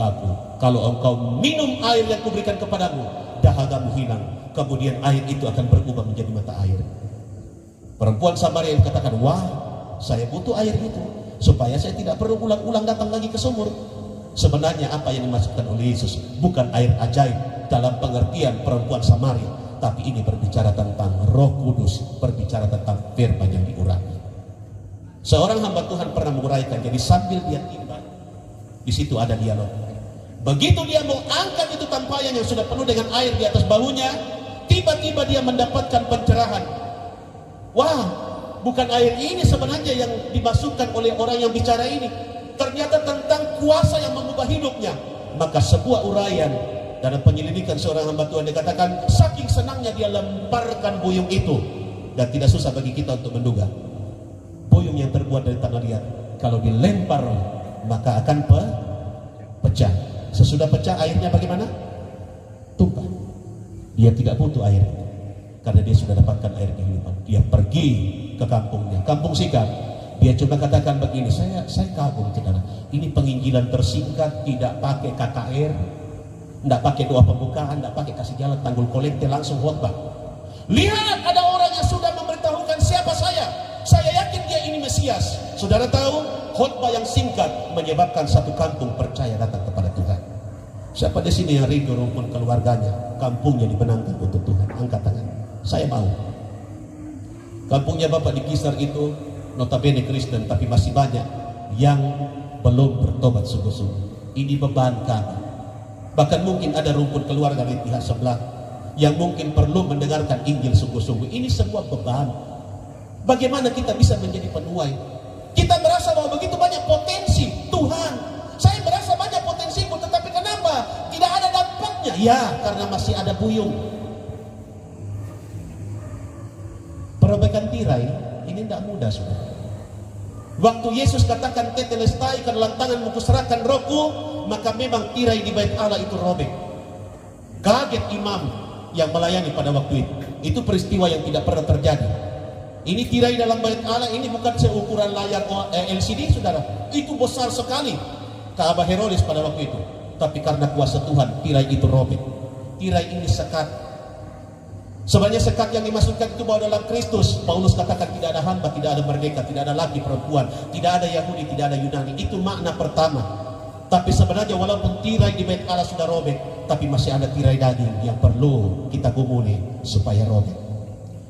kalau engkau minum air yang kuberikan kepadamu, dahagamu hilang, kemudian air itu akan berubah menjadi mata air. Perempuan Samaria yang katakan, wah, saya butuh air itu supaya saya tidak perlu ulang-ulang datang lagi ke sumur. Sebenarnya apa yang dimaksudkan oleh Yesus bukan air ajaib dalam pengertian perempuan Samaria, tapi ini berbicara tentang Roh Kudus, berbicara tentang firman yang diurapi. Seorang hamba Tuhan pernah menguraikan, jadi sambil dia timbang, di situ ada dialog. Begitu dia mau angkat itu tampayan yang sudah penuh dengan air di atas bahunya, tiba-tiba dia mendapatkan pencerahan. Wah, bukan air ini sebenarnya yang dimasukkan oleh orang yang bicara ini. Ternyata tentang kuasa yang mengubah hidupnya. Maka sebuah uraian dalam penyelidikan seorang hamba Tuhan dikatakan, saking senangnya dia lemparkan buyung itu. Dan tidak susah bagi kita untuk menduga, buyung yang terbuat dari tanah liat, kalau dilempar maka akan pecah. Sesudah pecah airnya bagaimana? Tumpah. Dia tidak butuh air karena dia sudah dapatkan air kehidupan. Dia pergi ke kampungnya, kampung Sikap. Dia cuma katakan begini, saya kagum saudara, ini penginjilan tersingkat, tidak pakai KKR, tidak pakai doa pembukaan, tidak pakai kasih jalan tanggul kolekte, langsung khotbah. Lihat, ada orang yang sudah memberitahukan siapa saya yakin dia ini Mesias. Saudara tahu, khotbah yang singkat menyebabkan satu kampung percaya datang kepada Tuhan. Siapa di sini yang rindu rumpun keluarganya, kampungnya dibenangkan untuk Tuhan? Angkat tangan. Saya mau. Kampungnya Bapak di Kisar itu notabene Kristen, tapi masih banyak yang belum bertobat sungguh-sungguh. Ini beban kami. Bahkan mungkin ada rumpun keluarga di pihak sebelah yang mungkin perlu mendengarkan Injil sungguh-sungguh. Ini sebuah beban. Bagaimana kita bisa menjadi penuai? Kita merasa bahwa begitu banyak potensi Tuhan. Saya merasa banyak potensiku, tetapi kenapa tidak ada dampaknya? Ya, karena masih ada buyung. Perbaikan tirai ini tidak mudah, saudara. Waktu Yesus katakan tetelestai ke dalam tanganmu kuserahkan rohku, maka memang tirai di bait Allah itu robek. Kaget imam yang melayani pada waktu itu. Itu peristiwa yang tidak pernah terjadi. Ini tirai dalam bait Allah, ini bukan seukuran layar LCD, saudara. Itu besar sekali. Ka'bah Herodes pada waktu itu. Tapi karena kuasa Tuhan, tirai itu robek. Tirai ini sekat. Sebenarnya sekat yang dimasukkan itu bahwa dalam Kristus, Paulus katakan tidak ada hamba, tidak ada merdeka, tidak ada laki perempuan, tidak ada Yahudi, tidak ada Yunani. Itu makna pertama. Tapi sebenarnya walaupun tirai di bait Allah sudah robek, tapi masih ada tirai daging yang perlu kita gumuli supaya robek.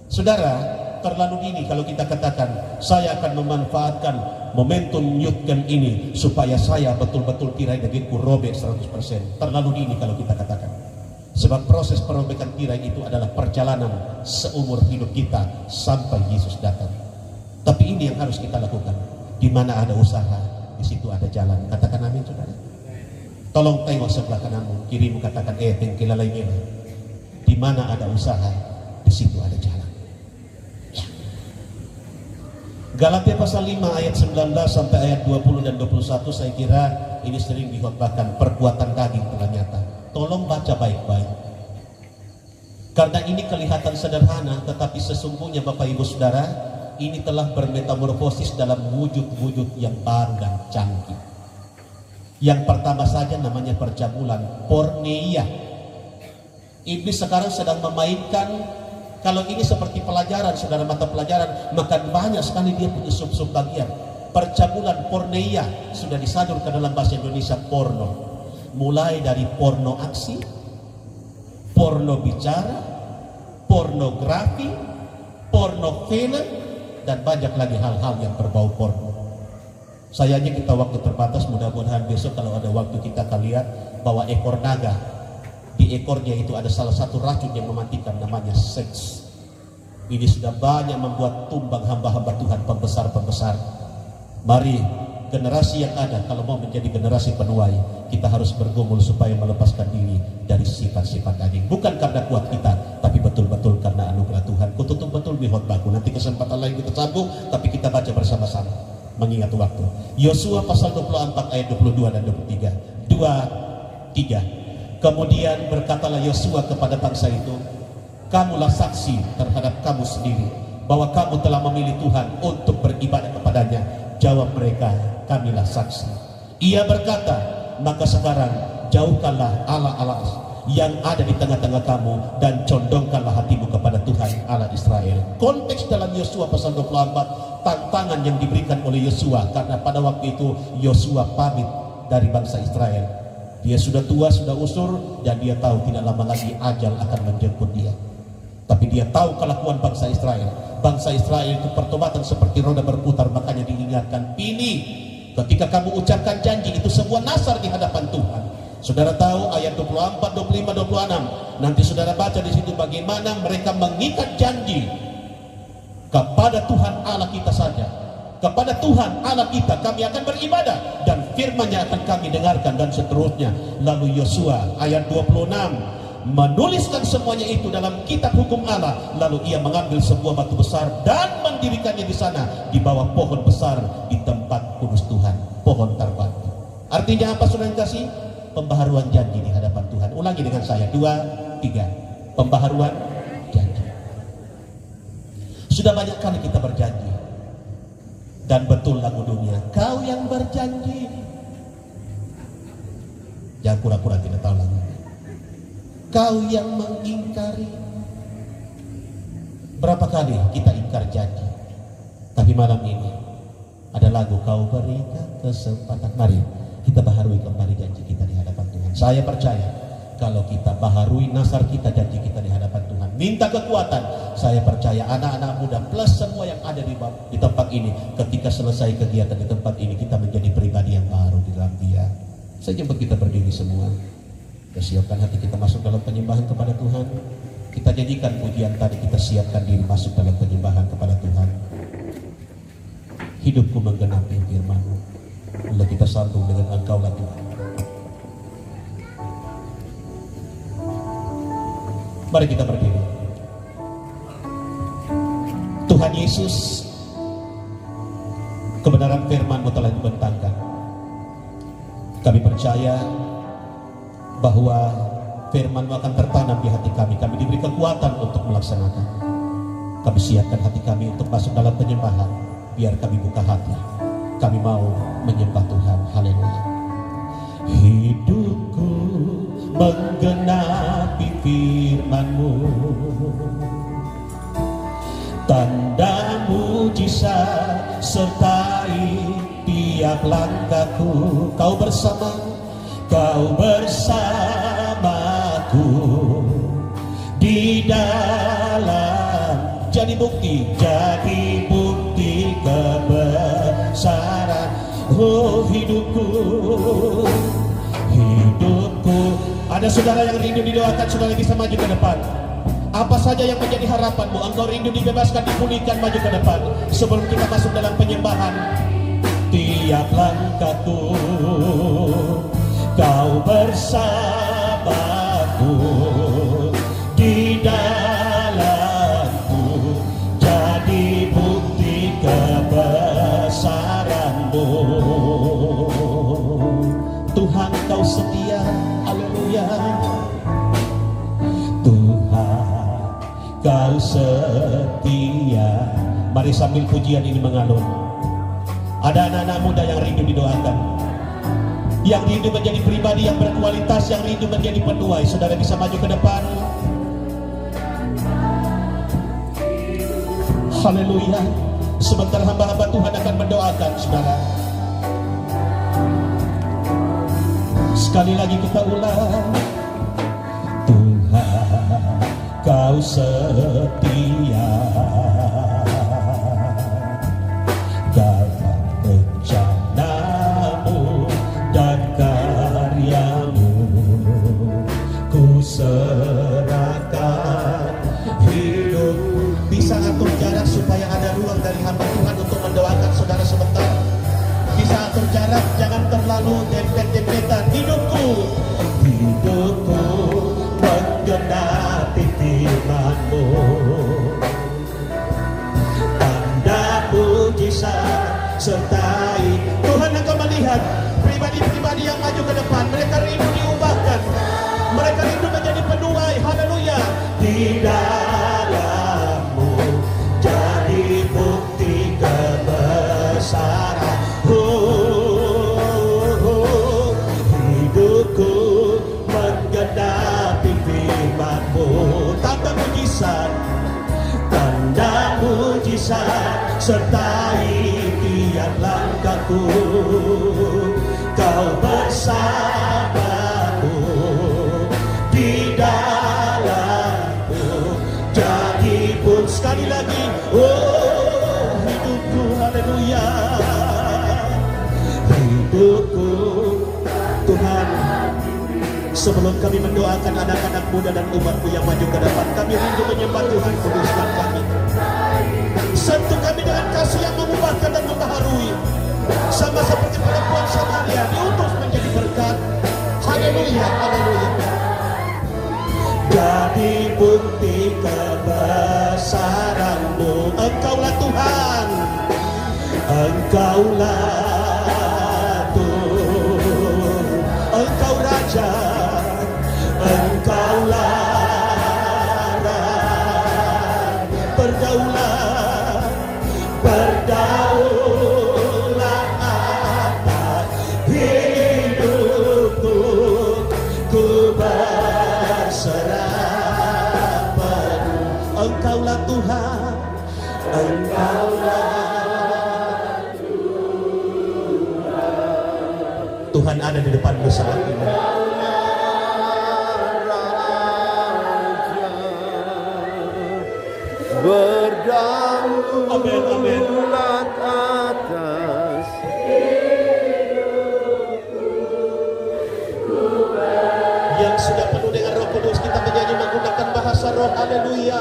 Saudara, terlalu dini kalau kita katakan saya akan memanfaatkan momentum nyutkan ini supaya saya betul-betul tirai dagingku robek 100%. Terlalu dini kalau kita katakan. Sebab proses perobekan tirai itu adalah perjalanan seumur hidup kita sampai Yesus datang. Tapi ini yang harus kita lakukan. Di mana ada usaha, di situ ada jalan. Katakan amin, saudara. Tolong tengok sebelah kananmu, kirimu, katakan tengkilalai mina. Di mana ada usaha, di situ ada jalan. Ya. Galatia pasal 5 ayat 19 sampai ayat 20 dan 21, saya kira ini sering dikhotbahkan. Perbuatan daging telah nyata. Tolong baca baik-baik. Karena ini kelihatan sederhana, tetapi sesungguhnya Bapak Ibu Saudara, ini telah bermetamorfosis dalam wujud-wujud yang baru dan canggih. Yang pertama saja namanya percabulan, porneia. Iblis sekarang sedang memainkan, kalau ini seperti pelajaran, saudara, mata pelajaran, maka banyak sekali dia punya sub-sub bagian. Percabulan, porneia, sudah disadur ke dalam bahasa Indonesia porno. Mulai dari porno aksi, porno bicara, pornografi, porno film, dan banyak lagi hal-hal yang berbau porno. Sayangnya kita waktu terbatas, mudah-mudahan besok kalau ada waktu kita akan lihat bahwa ekor naga, di ekornya itu ada salah satu racun yang mematikan, namanya seks. Ini sudah banyak membuat tumbang hamba-hamba Tuhan, pembesar-pembesar. Mari generasi yang ada, kalau mau menjadi generasi penuai, kita harus bergumul supaya melepaskan diri dari sifat-sifat daging. Bukan karena kuat kita, tapi betul-betul karena anugerah Tuhan. Kututup betul di khotbahku. Nanti kesempatan lain kita sambung, tapi kita baca bersama-sama mengingat waktu. Yosua pasal 24 ayat 22 dan 23. 2, 3. Kemudian berkatalah Yosua kepada bangsa itu, kamulah saksi terhadap kamu sendiri bahwa kamu telah memilih Tuhan untuk beribadah kepadanya. Jawab mereka, kamilah saksi. Ia berkata, maka sekarang jauhkanlah Allah-Allah yang ada di tengah-tengah kamu dan condongkanlah hatimu kepada Tuhan Allah Israel. Konteks dalam Yosua pasal 24, tantangan yang diberikan oleh Yosua, karena pada waktu itu Yosua pamit dari bangsa Israel. Dia sudah tua, sudah usur, dan dia tahu tidak lama lagi ajal akan menjemput dia. Tapi dia tahu kelakuan bangsa Israel. Bangsa Israel itu pertobatan seperti roda berputar, makanya diingatkan, pilih ketika kamu ucapkan janji itu sebuah nasar di hadapan Tuhan. Saudara tahu ayat 24, 25, 26. Nanti saudara baca di situ bagaimana mereka mengikat janji kepada Tuhan Allah kita saja. Kepada Tuhan Allah kita kami akan beribadah dan firman-Nya akan kami dengarkan dan seterusnya. Lalu Yosua ayat 26 menuliskan semuanya itu dalam kitab hukum Allah. Lalu ia mengambil sebuah batu besar dan mendirikannya di sana di bawah pohon besar di tempat kudus Tuhan, pohon tarbatu. Artinya apa saudara yang kasih? Pembaharuan janji di hadapan Tuhan. Ulangi dengan saya, 2, 3. Pembaharuan janji. Sudah banyak kali kita berjanji, dan betul lagu dunia, kau yang berjanji. Jangan pura-pura tidak tahu lagu. Kau yang mengingkari. Berapa kali kita ingkar janji? Tapi malam ini ada lagu, kau berikan kesempatan. Mari kita baharui kembali janji kita di hadapan Tuhan. Saya percaya kalau kita baharui nasar kita, janji kita di hadapan Tuhan, minta kekuatan, saya percaya anak-anak muda plus semua yang ada di tempat ini, ketika selesai kegiatan di tempat ini, kita menjadi pribadi yang baru di dalam Dia. Saya jemput kita berdiri semua. Kita siapkan hati kita masuk dalam penyembahan kepada Tuhan. Kita jadikan pujian tadi, kita siapkan diri masuk dalam penyembahan kepada Tuhan. Hidupku menggenapi firman-Mu. Lalu kita sambung dengan Engkau-lah Tuhan. Mari kita berdiri. Tuhan Yesus, kebenaran firman-Mu telah dibentangkan. Kami percaya bahwa firman-Mu akan tertanam di hati kami. Kami diberi kekuatan untuk melaksanakan. Kami siapkan hati kami untuk masuk dalam penyembahan. Biar kami buka hati. Kami mau menyembah Tuhan. Haleluya. Hidupku menggenapi firman-Mu, tanda mujizat sertai tiap langkahku. Kau bersamaku di dalam, jadi bukti kebesaran. Oh hidupku. Ada saudara yang rindu didoakan, saudara bisa maju ke depan. Apa saja yang menjadi harapanmu? Engkau rindu dibebaskan, dipulihkan, maju ke depan. Sebelum kita masuk dalam penyembahan, tiap langkahku Kau bersamaku di dalamku, jadi bukti kebesaran-Mu. Tuhan Kau setia, haleluya. Tuhan Kau setia. Mari sambil pujian ini mengalun. Ada anak-anak muda yang rindu didoakan, yang rindu menjadi pribadi yang berkualitas, yang rindu menjadi penuai. Saudara bisa maju ke depan. Haleluya. Sebentar hamba-hamba Tuhan akan mendoakan saudara. Sekali lagi kita ulang. Tuhan Kau setia dalam rencana-Mu dan karya-Mu. Ku serahkan hidup. Bisa atur jarak supaya ada ruang dari hamba Tuhan untuk mendoakan saudara sebentar. Bisa atur jarak, jangan terlalu dempet-dempetan. Hidupku menggenapi firman-Mu, tanda mujizat sertai. Tuhan Engkau melihat pribadi-pribadi yang maju ke depan. Mereka rindu diubahkan, mereka rindu menjadi penuai. Haleluya. Di dalam-Mu jadi bukti kebesaran. sertai tiap langkahku. Kau bersamaku di dalamku. Jadi pun sekali lagi, oh hidupku, haleluya, hidupku Tuhan. Sebelum kami mendoakan anak-anak muda dan umatmu yang maju ke depan, kami rindu menyembah Tuhan. Kuduskan kami, sentuh kami dengan kasih yang mengubahkan dan membaharui, sama seperti perempuan Samaria diutus menjadi berkat. Haleluya, haleluya. Jadi bukti kebesaran-Mu, Engkaulah Tuhan, Engkaulah Tuhan, Engkau Raja, Engkaulah Raja, berdaulat, berdaulat atas hidupku, ku berserah penuh. Engkaulah Tuhan, Engkaulah Tuhan ada di depanmu saat ini. Berdaulat atas yang sudah penuh dengan Roh Kudus, kita menyanyi menggunakan bahasa roh. Haleluya.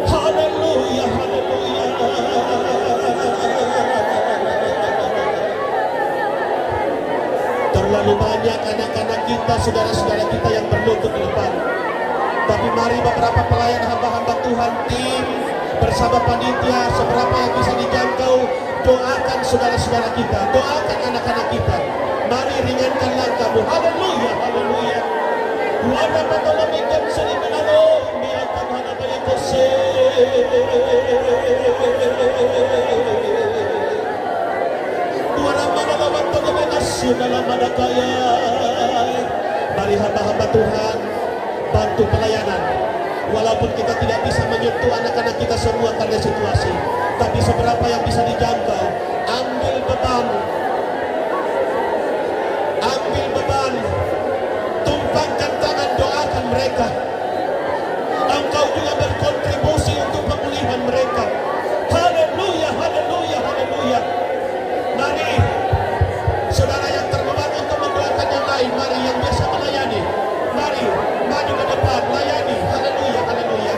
Haleluya, haleluya. Terlalu banyak anak-anak kita, saudara-saudara kita yang berlutut di depan. Tapi mari beberapa pelayan hamba-hamba Tuhan, tim bersama panitia, seberapa yang bisa dijangkau, doakan saudara-saudara kita, doakan anak-anak kita. Mari ringankan langkahmu. Haleluya, haleluya. Wana patola mikam seni menalo, miakan hana banyak kose. Tuara mana lawan toga mengasih dalam ada kaya. Mari hamba-hamba Tuhan, bantu pelayanan. Walaupun kita tidak bisa menyentuh anak-anak kita semua karena situasi, tapi seberapa yang bisa dijangkau, ambil beban. Ambil beban, tumpangkan tangan, doakan mereka. Engkau juga berkontribusi untuk pemulihan mereka. Haleluya, haleluya, haleluya. Mari, saudara yang terbeban untuk mendoakan yang lain, mari yang biasa melayani, mari maju ke depan, layani. Haleluya, haleluya.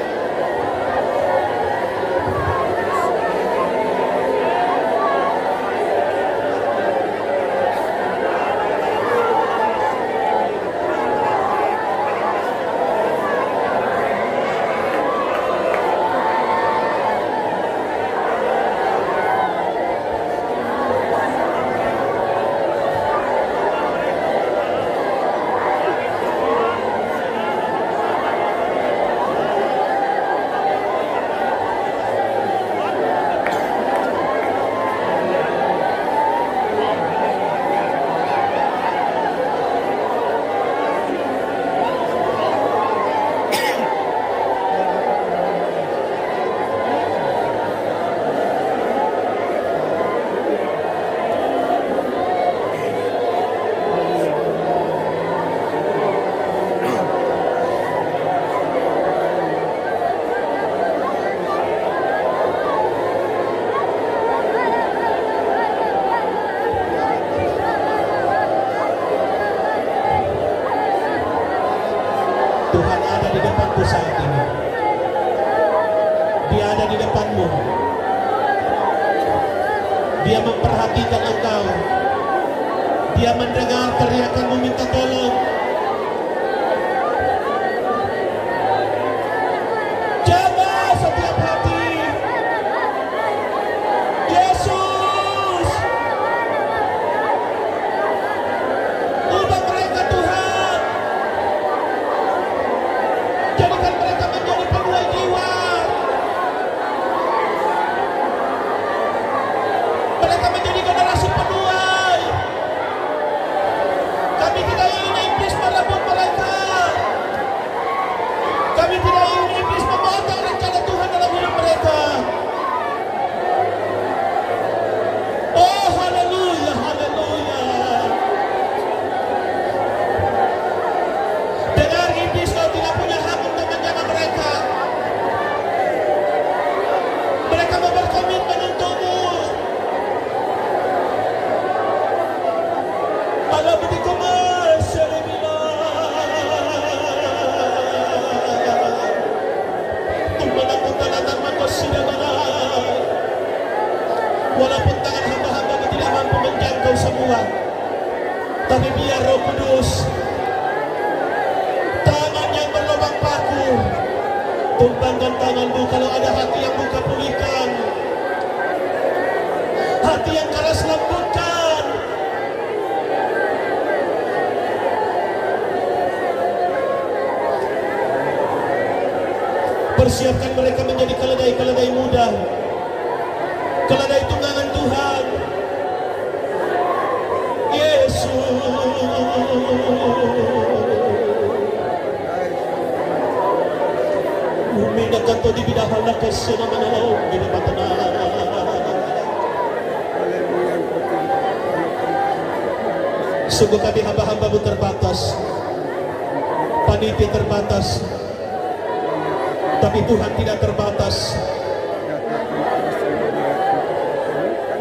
Tuhan ada di depanku saat ini. Dia ada di depanmu. Dia memperhatikan engkau. Dia mendengar teriakanmu minta tolong. engkau semua. Tapi biar Roh Kudus, tangan yang berlubang paku, tumpangkan tanganmu. Kalau ada hati yang buka, pulihkan. Hati yang keras, lembutkan. Persiapkan mereka menjadi keledai-keledai muda, keledai tunggangan Tuhan. Yesus, umina kanto di bidahala kesena manalo gini patana. Sungguh kami hamba-hambamu terbatas, panitia terbatas, tapi Tuhan tidak terbatas.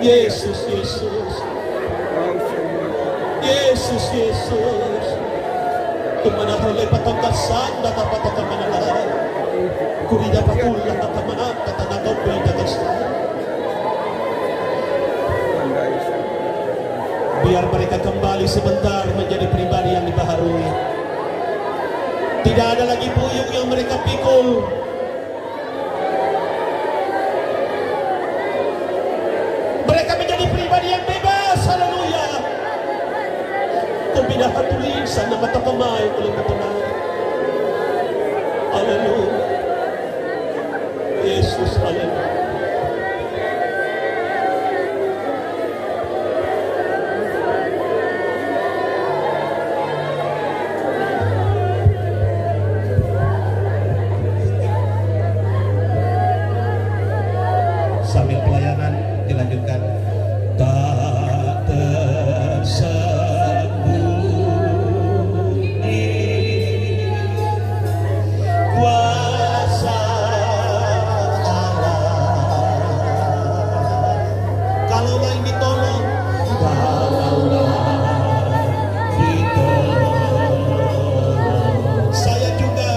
Yesus, Yesus, Yesus, Yesus. Tumana oleh patangkat sanda dapat takamana. Kurida pakulah takamana tatana kau beda kasih. Biar mereka kembali sebentar menjadi pribadi yang dibaharui. Tidak ada lagi puyung yang mereka pikul. Mereka menjadi pribadi yang bebas. Haleluya. Kumbida hatulin sana mata kamay kulit matunay. Haleluya. Yesus, haleluya. Sambil pelayanan dilanjutkan. Tak tersembunyi kuasa Allah. Kalaulah ini tolong, kalaulah ditolong, saya juga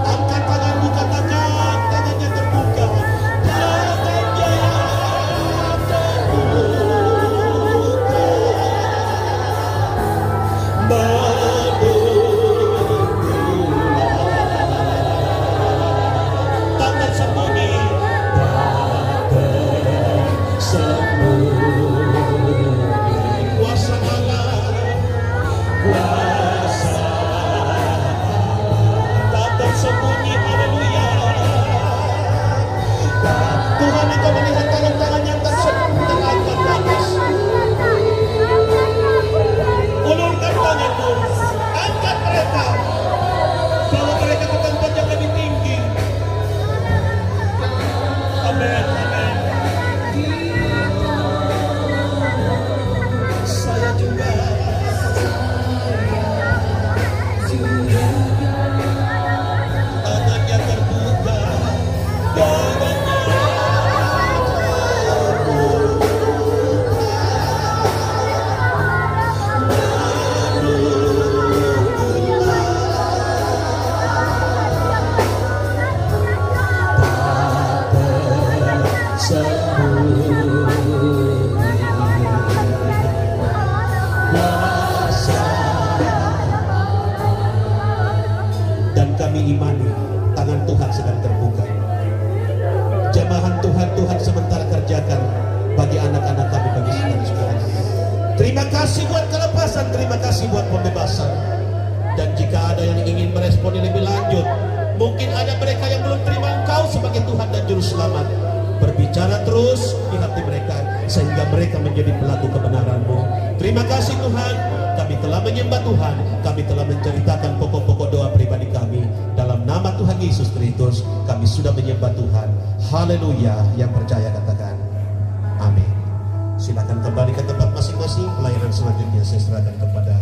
angkat tanganmu, katakan tangannya terbuka, tangannya terbuka, tangan sembunyi, kuasa Allah, kuasa tersembunyi. Haleluya. Tuhan, engkau melihat tangan-tangan yang tersembunyi terangkat ke atas. Ulurkan tanganmu, angkat mereka, bawa mereka ke tempat yang lebih tinggi. Amin, amin. Saya juga tangannya terbuka, tangannya dan kami imani tangan Tuhan sedang terbuka. Jamahan Tuhan, Tuhan sementara kerjakan bagi anak-anak kami, bagi saudara-saudara. Terima kasih buat kelepasan, terima kasih buat pembebasan. Dan jika ada yang ingin meresponi lebih lanjut, mungkin ada mereka yang belum terima Engkau sebagai Tuhan dan Juru Selamat, berbicara terus di hati mereka sehingga mereka menjadi pelaku kebenaran-Mu. Terima kasih Tuhan, kami telah menyembah Tuhan, kami telah menceritakan pokok-pokok doa pribadi kami. Dalam nama Tuhan Yesus Kristus, kami sudah menyembah Tuhan. Haleluya. Yang percaya katakan amin. Silakan kembali ke tempat masing-masing. Pelayanan selanjutnya saya serahkan kepada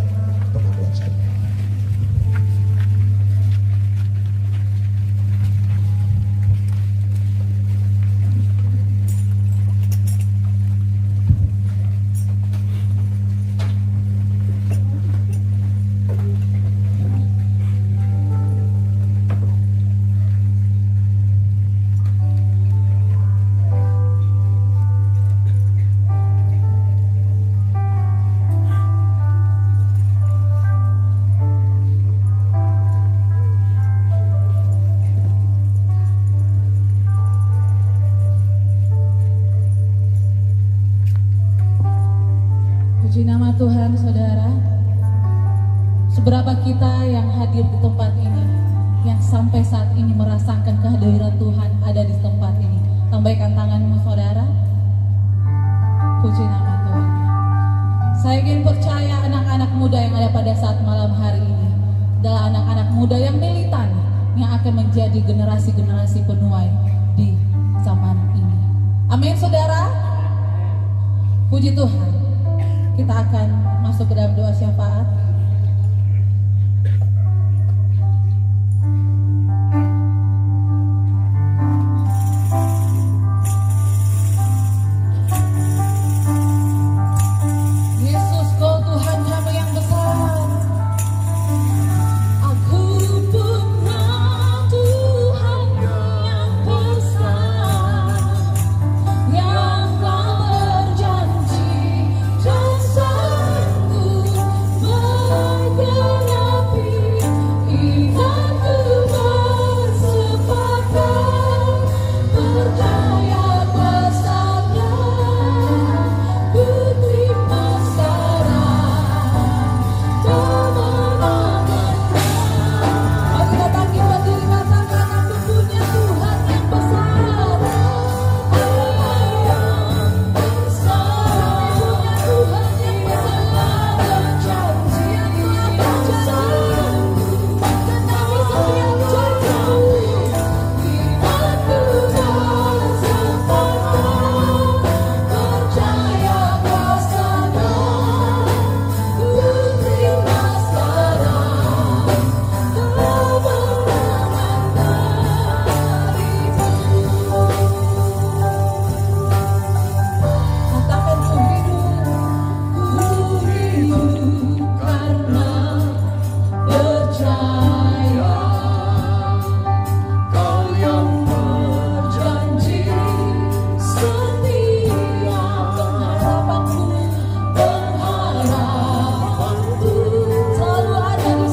pengaduan saya. Puji nama Tuhan, saudara. Seberapa kita yang hadir di tempat ini, yang sampai saat ini merasakan kehadiran Tuhan ada di tempat ini. Lambaikan tanganmu, saudara. Puji nama Tuhan. Saya ingin percaya anak-anak muda yang ada pada saat malam hari ini adalah anak-anak muda yang militan, yang akan menjadi generasi-generasi penuai di zaman ini. Amin, saudara. Puji Tuhan. Kita akan masuk ke dalam doa syafaat. Yesus, Kau Tuhan kami yang besar. Aku punya Tuhan yang besar, yang Kau berjanji dan sanggup menggenapi imanku bersepakat, percaya besarnya putri Masaran kemenangannya. Mari kita bangkit berdiri, katakan aku punya Tuhan yang besar. Katakan ku hidup karena percaya Kau yang berjanji setia. Pengharapanku selalu ada di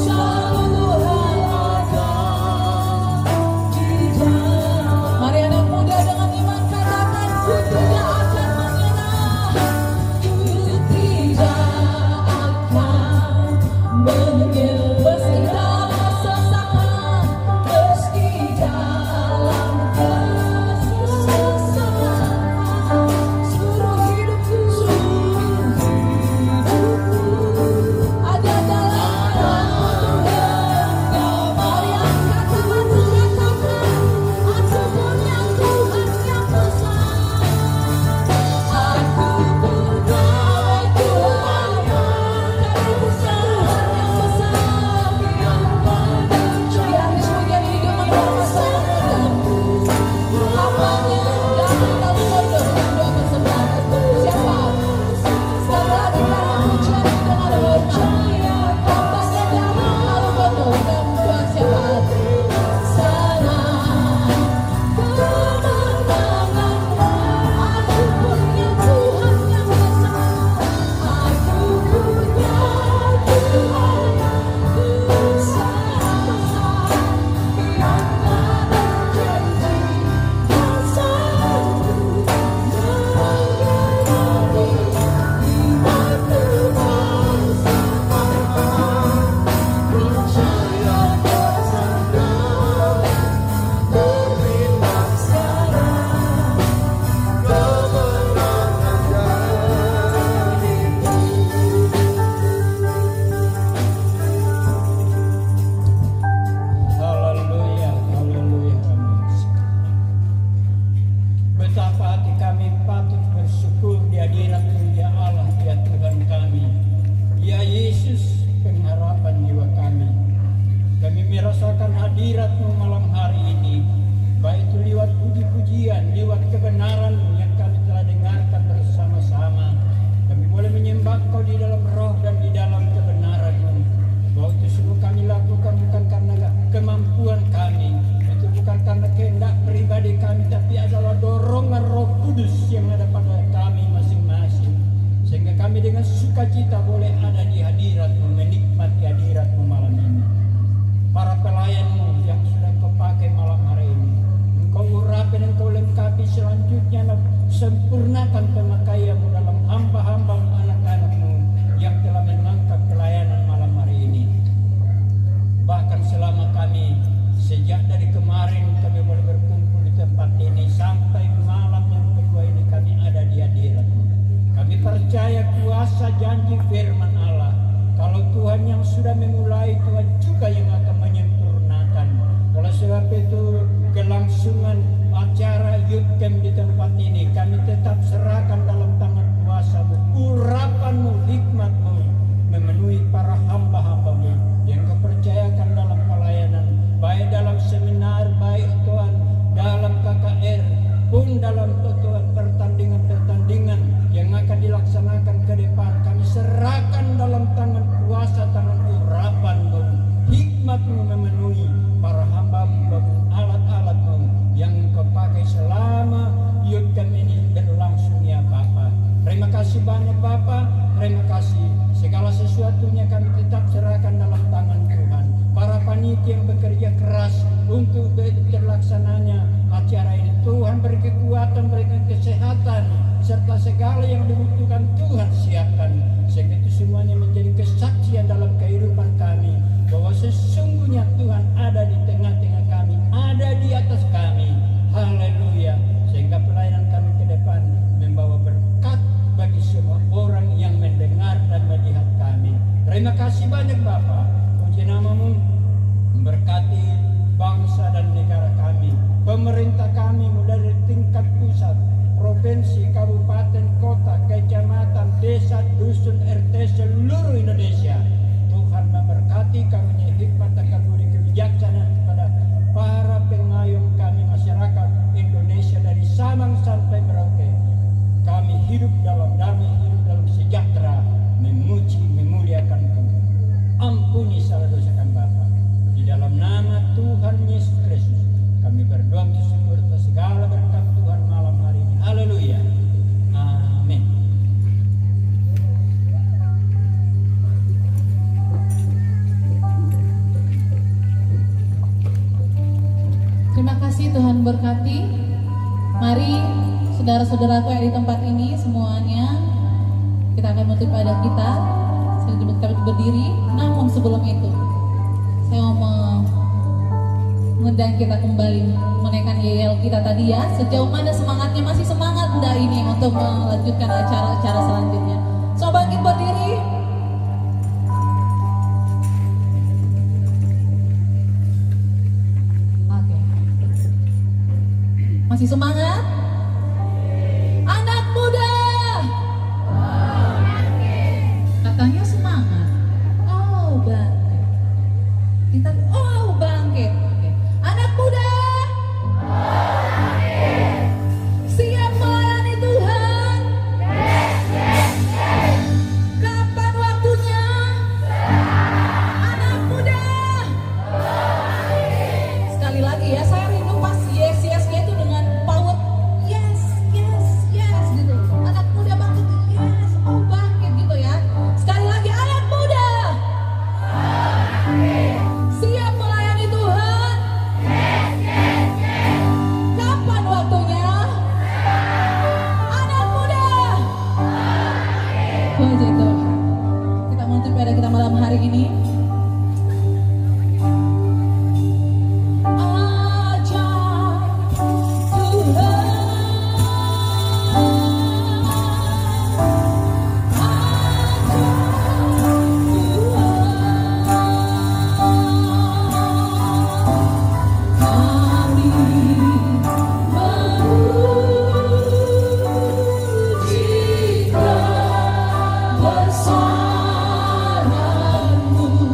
dalam. Mari anak muda dengan iman katakan, ku tidak akan menyerah, ku tidak akan menyerah. Meski dalam kesesakan, meski dalam kesesakan, seluruh hidupku ada dalam tangan-Mu. Mari angkat tanganmu, katakan, aku punya Tuhan yang besar. Aku punya Tuhan yang besar. Dia sebagian hidup menguasai hambanya dan lalu bodoh dan doa bersemangat. Siapa? Setelah dikatakan pujian dengan hormat, hambanya dan lalu bodoh dan doa syafaat. Sana kemenangan, aku punya Tuhan yang besar. Aku punya Tuhan yang besar, yang tak berjanji dan sanggup menggenapi imanku bersepakat, percaya bersama putri Masaran kemenangan dariku. Haleluya, haleluya, amin. Betapa hati kami patut bersyukur di hadirat-Mu ya Allah, ya Tuhan kami, ya Yesus, pengharapan jiwa kami. Kami merasakan hadirat-Mu malam hari ini, baik itu lewat puji-pujian, lewat kebenaran-Mu yang kami telah dengarkan bersama-sama. Kami boleh menyembah Kau di dalam roh dan di dalam kebenaran-Mu. Bahwa itu semua kami lakukan bukan karena kemampuan kami, itu bukan karena kehendak pribadi kami, tapi adalah dorongan Roh Kudus yang ada pada kami masing-masing. Sehingga kami dengan sukacita boleh ada di hadirat-Mu, menikmati hadirat-Mu malam ini. Para pelayan-Mu yang sudah Kau pakai malam hari ini, Engkau urapi dan Engkau lengkapi selanjutnya, sempurnakan pemakaian-Mu dalam hamba-hamba-Mu, anak-anak-Mu. kuasa janji firman Allah. Kalau Tuhan yang sudah memulai, Tuhan juga yang akan menyempurnakan. Oleh sebab itu, kelangsungan acara Youth Camp di tempat ini kami tetap serahkan dalam tangan kuasa-Mu, urapan-Mu, hikmat-Mu memenuhi para hamba-hamba-Mu yang kepercayakan dalam pelayanan, baik dalam seminar, baik Tuhan dalam KKR, pun dalam Tuhan pertandingan-pertandingan yang akan dilaksanakan ke depan. Kami serahkan dalam tangan kuasa, tangan urapan-Mu, hikmat-Mu memenuhi para hamba-Mu, alat-alat-Mu yang Kau pakai selama Youth Camp ini berlangsung ya Bapa. Terima kasih banyak Bapa, terima kasih. Segala sesuatunya kami tetap serahkan dalam tangan Tuhan. Para panitia yang bekerja keras untuk terlaksananya acara ini, Tuhan beri kekuatan, berikan kesehatan, serta segala yang dibutuhkan Tuhan siapkan. Sehingga itu semuanya menjadi kesaksian dalam kehidupan kami, bahwa sesungguhnya Tuhan ada di tengah-tengah kami, ada di atas kami. Haleluya. Sehingga pelayanan kami ke depan membawa berkat bagi semua orang yang mendengar dan melihat kami. Terima kasih banyak Bapa. Puji nama-Mu, memberkati bangsa dan negara kami, pemerintah kami mulai dari tingkat pusat, provinsi, kabupaten, kota, kecamatan, desa, dusun, RT seluruh Indonesia. Tuhan memberkati, karunia hikmat dan budi kebijaksanaan kepada para pengayom kami, masyarakat Indonesia dari Sabang sampai Merauke. Kami hidup dalam damai, hidup dalam sejahtera, memuji, memuliakan Tuhan. Ampuni salah dosa kami Bapa. Di dalam nama Tuhan Yesus Kristus kami berdoa bersyukur atas segala berkat Tuhan malam hari ini. Haleluya. Amin. Terima kasih, Tuhan berkati. Mari saudara-saudaraku yang di tempat ini semuanya, kita akan menutup ibadah kita. Saya kami berdiri. Namun sebelum itu, saya mau mengundang kita kembali menaikkan yel kita tadi ya. Sejauh mana semangatnya, masih semangat enggak ini untuk melanjutkan acara-acara selanjutnya? So bangkit berdiri. Oke. Masih semangat? Anak muda. Katanya semangat. Oh bangkit. Kita bangkit. Oke. Anak muda. Siap melayani Tuhan. Kapan waktunya? Anak muda. Sekali lagi ya, saya rindu pas yes itu dengan paut yes gitu. Anak muda bangkit, yes, bangkit gitu ya. Sekali lagi, anak muda. Siap melayani Tuhan. Kapan waktunya? Anak muda. Puji Tuhan. Kita menutup pada kita malam hari ini. Bersamamu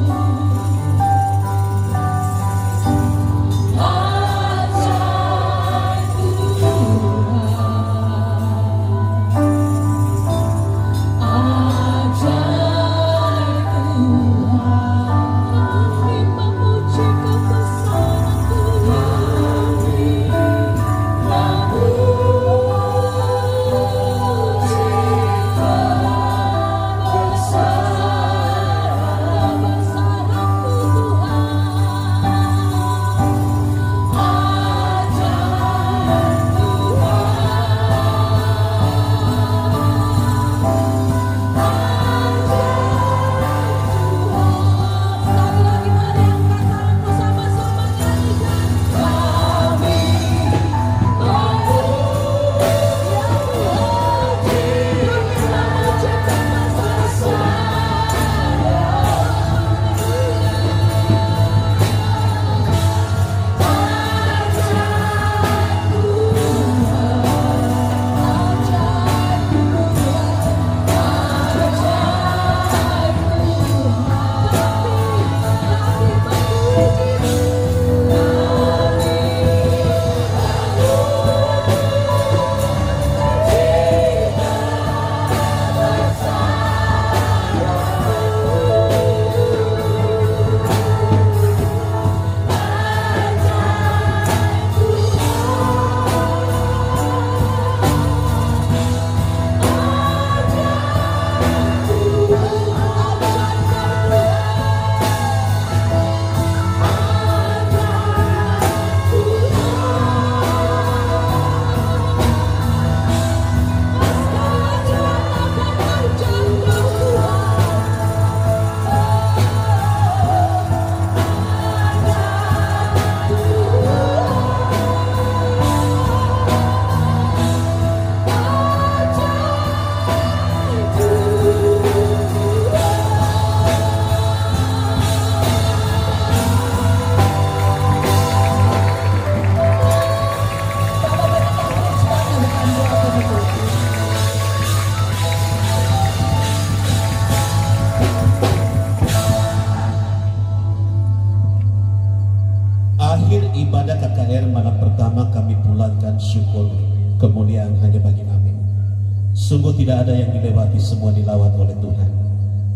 Sungguh tidak ada yang dilewati, semua dilawat oleh Tuhan.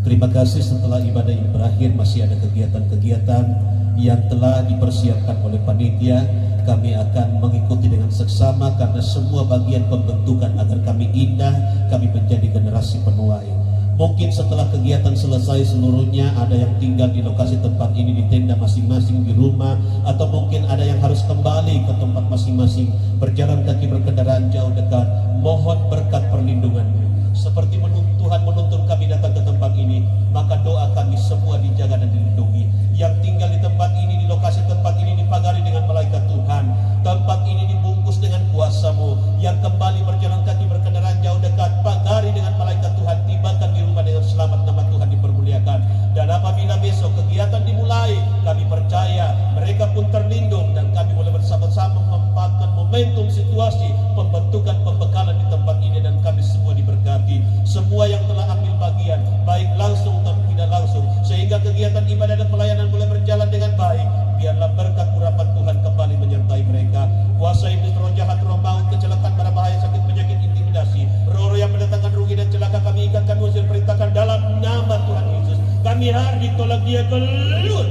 Terima kasih setelah ibadah ini berakhir masih ada kegiatan-kegiatan yang telah dipersiapkan oleh panitia. Kami akan mengikuti dengan seksama karena semua bagian pembentukan agar kami indah, kami menjadi generasi penuai. Mungkin setelah kegiatan selesai seluruhnya ada yang tinggal di lokasi tempat ini di tenda masing-masing di rumah, atau mungkin ada yang harus kembali ke tempat masing-masing, berjalan kaki berkendaraan jauh dekat. Mohon berkat perlindungan-Mu. Seperti Tuhan menuntun kami datang ke tempat ini, maka doa kami semua dijaga dan dilindungi. Yang tinggal di tempat ini, di lokasi tempat ini dipagari dengan malaikat Tuhan. Tempat ini dibungkus dengan kuasa-Mu. Yang kembali berjalan kaki berkendaraan jauh dekat, pagari dengan malaikat Tuhan, tibakan di rumah dengan selamat, nama Tuhan dipermuliakan. Dan apabila besok kegiatan dimulai, kami percaya mereka pun terlindung dan kami boleh bersama-sama memanfaatkan momentum situasi pembentukan pembekalan di tempat ini, dan kami semua diberkati. Semua yang telah ambil bagian, baik langsung atau tidak langsung, sehingga kegiatan ibadah dan pelayanan boleh berjalan dengan baik. Biarlah berkat urapan Tuhan kembali menyertai mereka. Kuasa iblis, roh jahat, roh maut, kecelakaan, mara bahaya, sakit, penyakit, intimidasi, roh-roh yang mendatangkan rugi dan celaka, kami ikat, kami usir, perintahkan dalam nama Tuhan Yesus. Kami hari tolak dia keluar.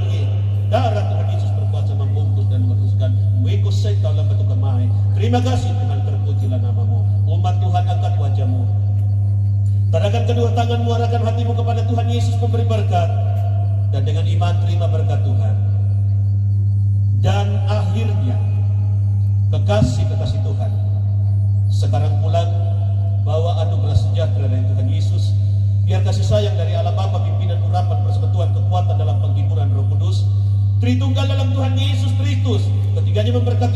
Darah Tuhan Yesus berkuasa membungkus dan meneruskan. Mengikut setan dalam bentuk kemai. Terima kasih Tuhan, terpujilah nama-Mu. Umat Tuhan, angkat wajah-Mu. Tadahkan kedua tangan-Mu, arahkan hatimu kepada Tuhan Yesus pemberi berkat, dan dengan iman terima berkat Tuhan. Dan akhirnya kekasih-kekasih Tuhan, sekarang pulang bawa anugerah sejahtera dari Tuhan Yesus. Biar kasih sayang dari Allah Bapa, pimpinan urapan, persekutuan, kekuatan dalam penghiburan Roh Kudus, Tritunggal dalam Tuhan Yesus Kristus, ketiganya memberkati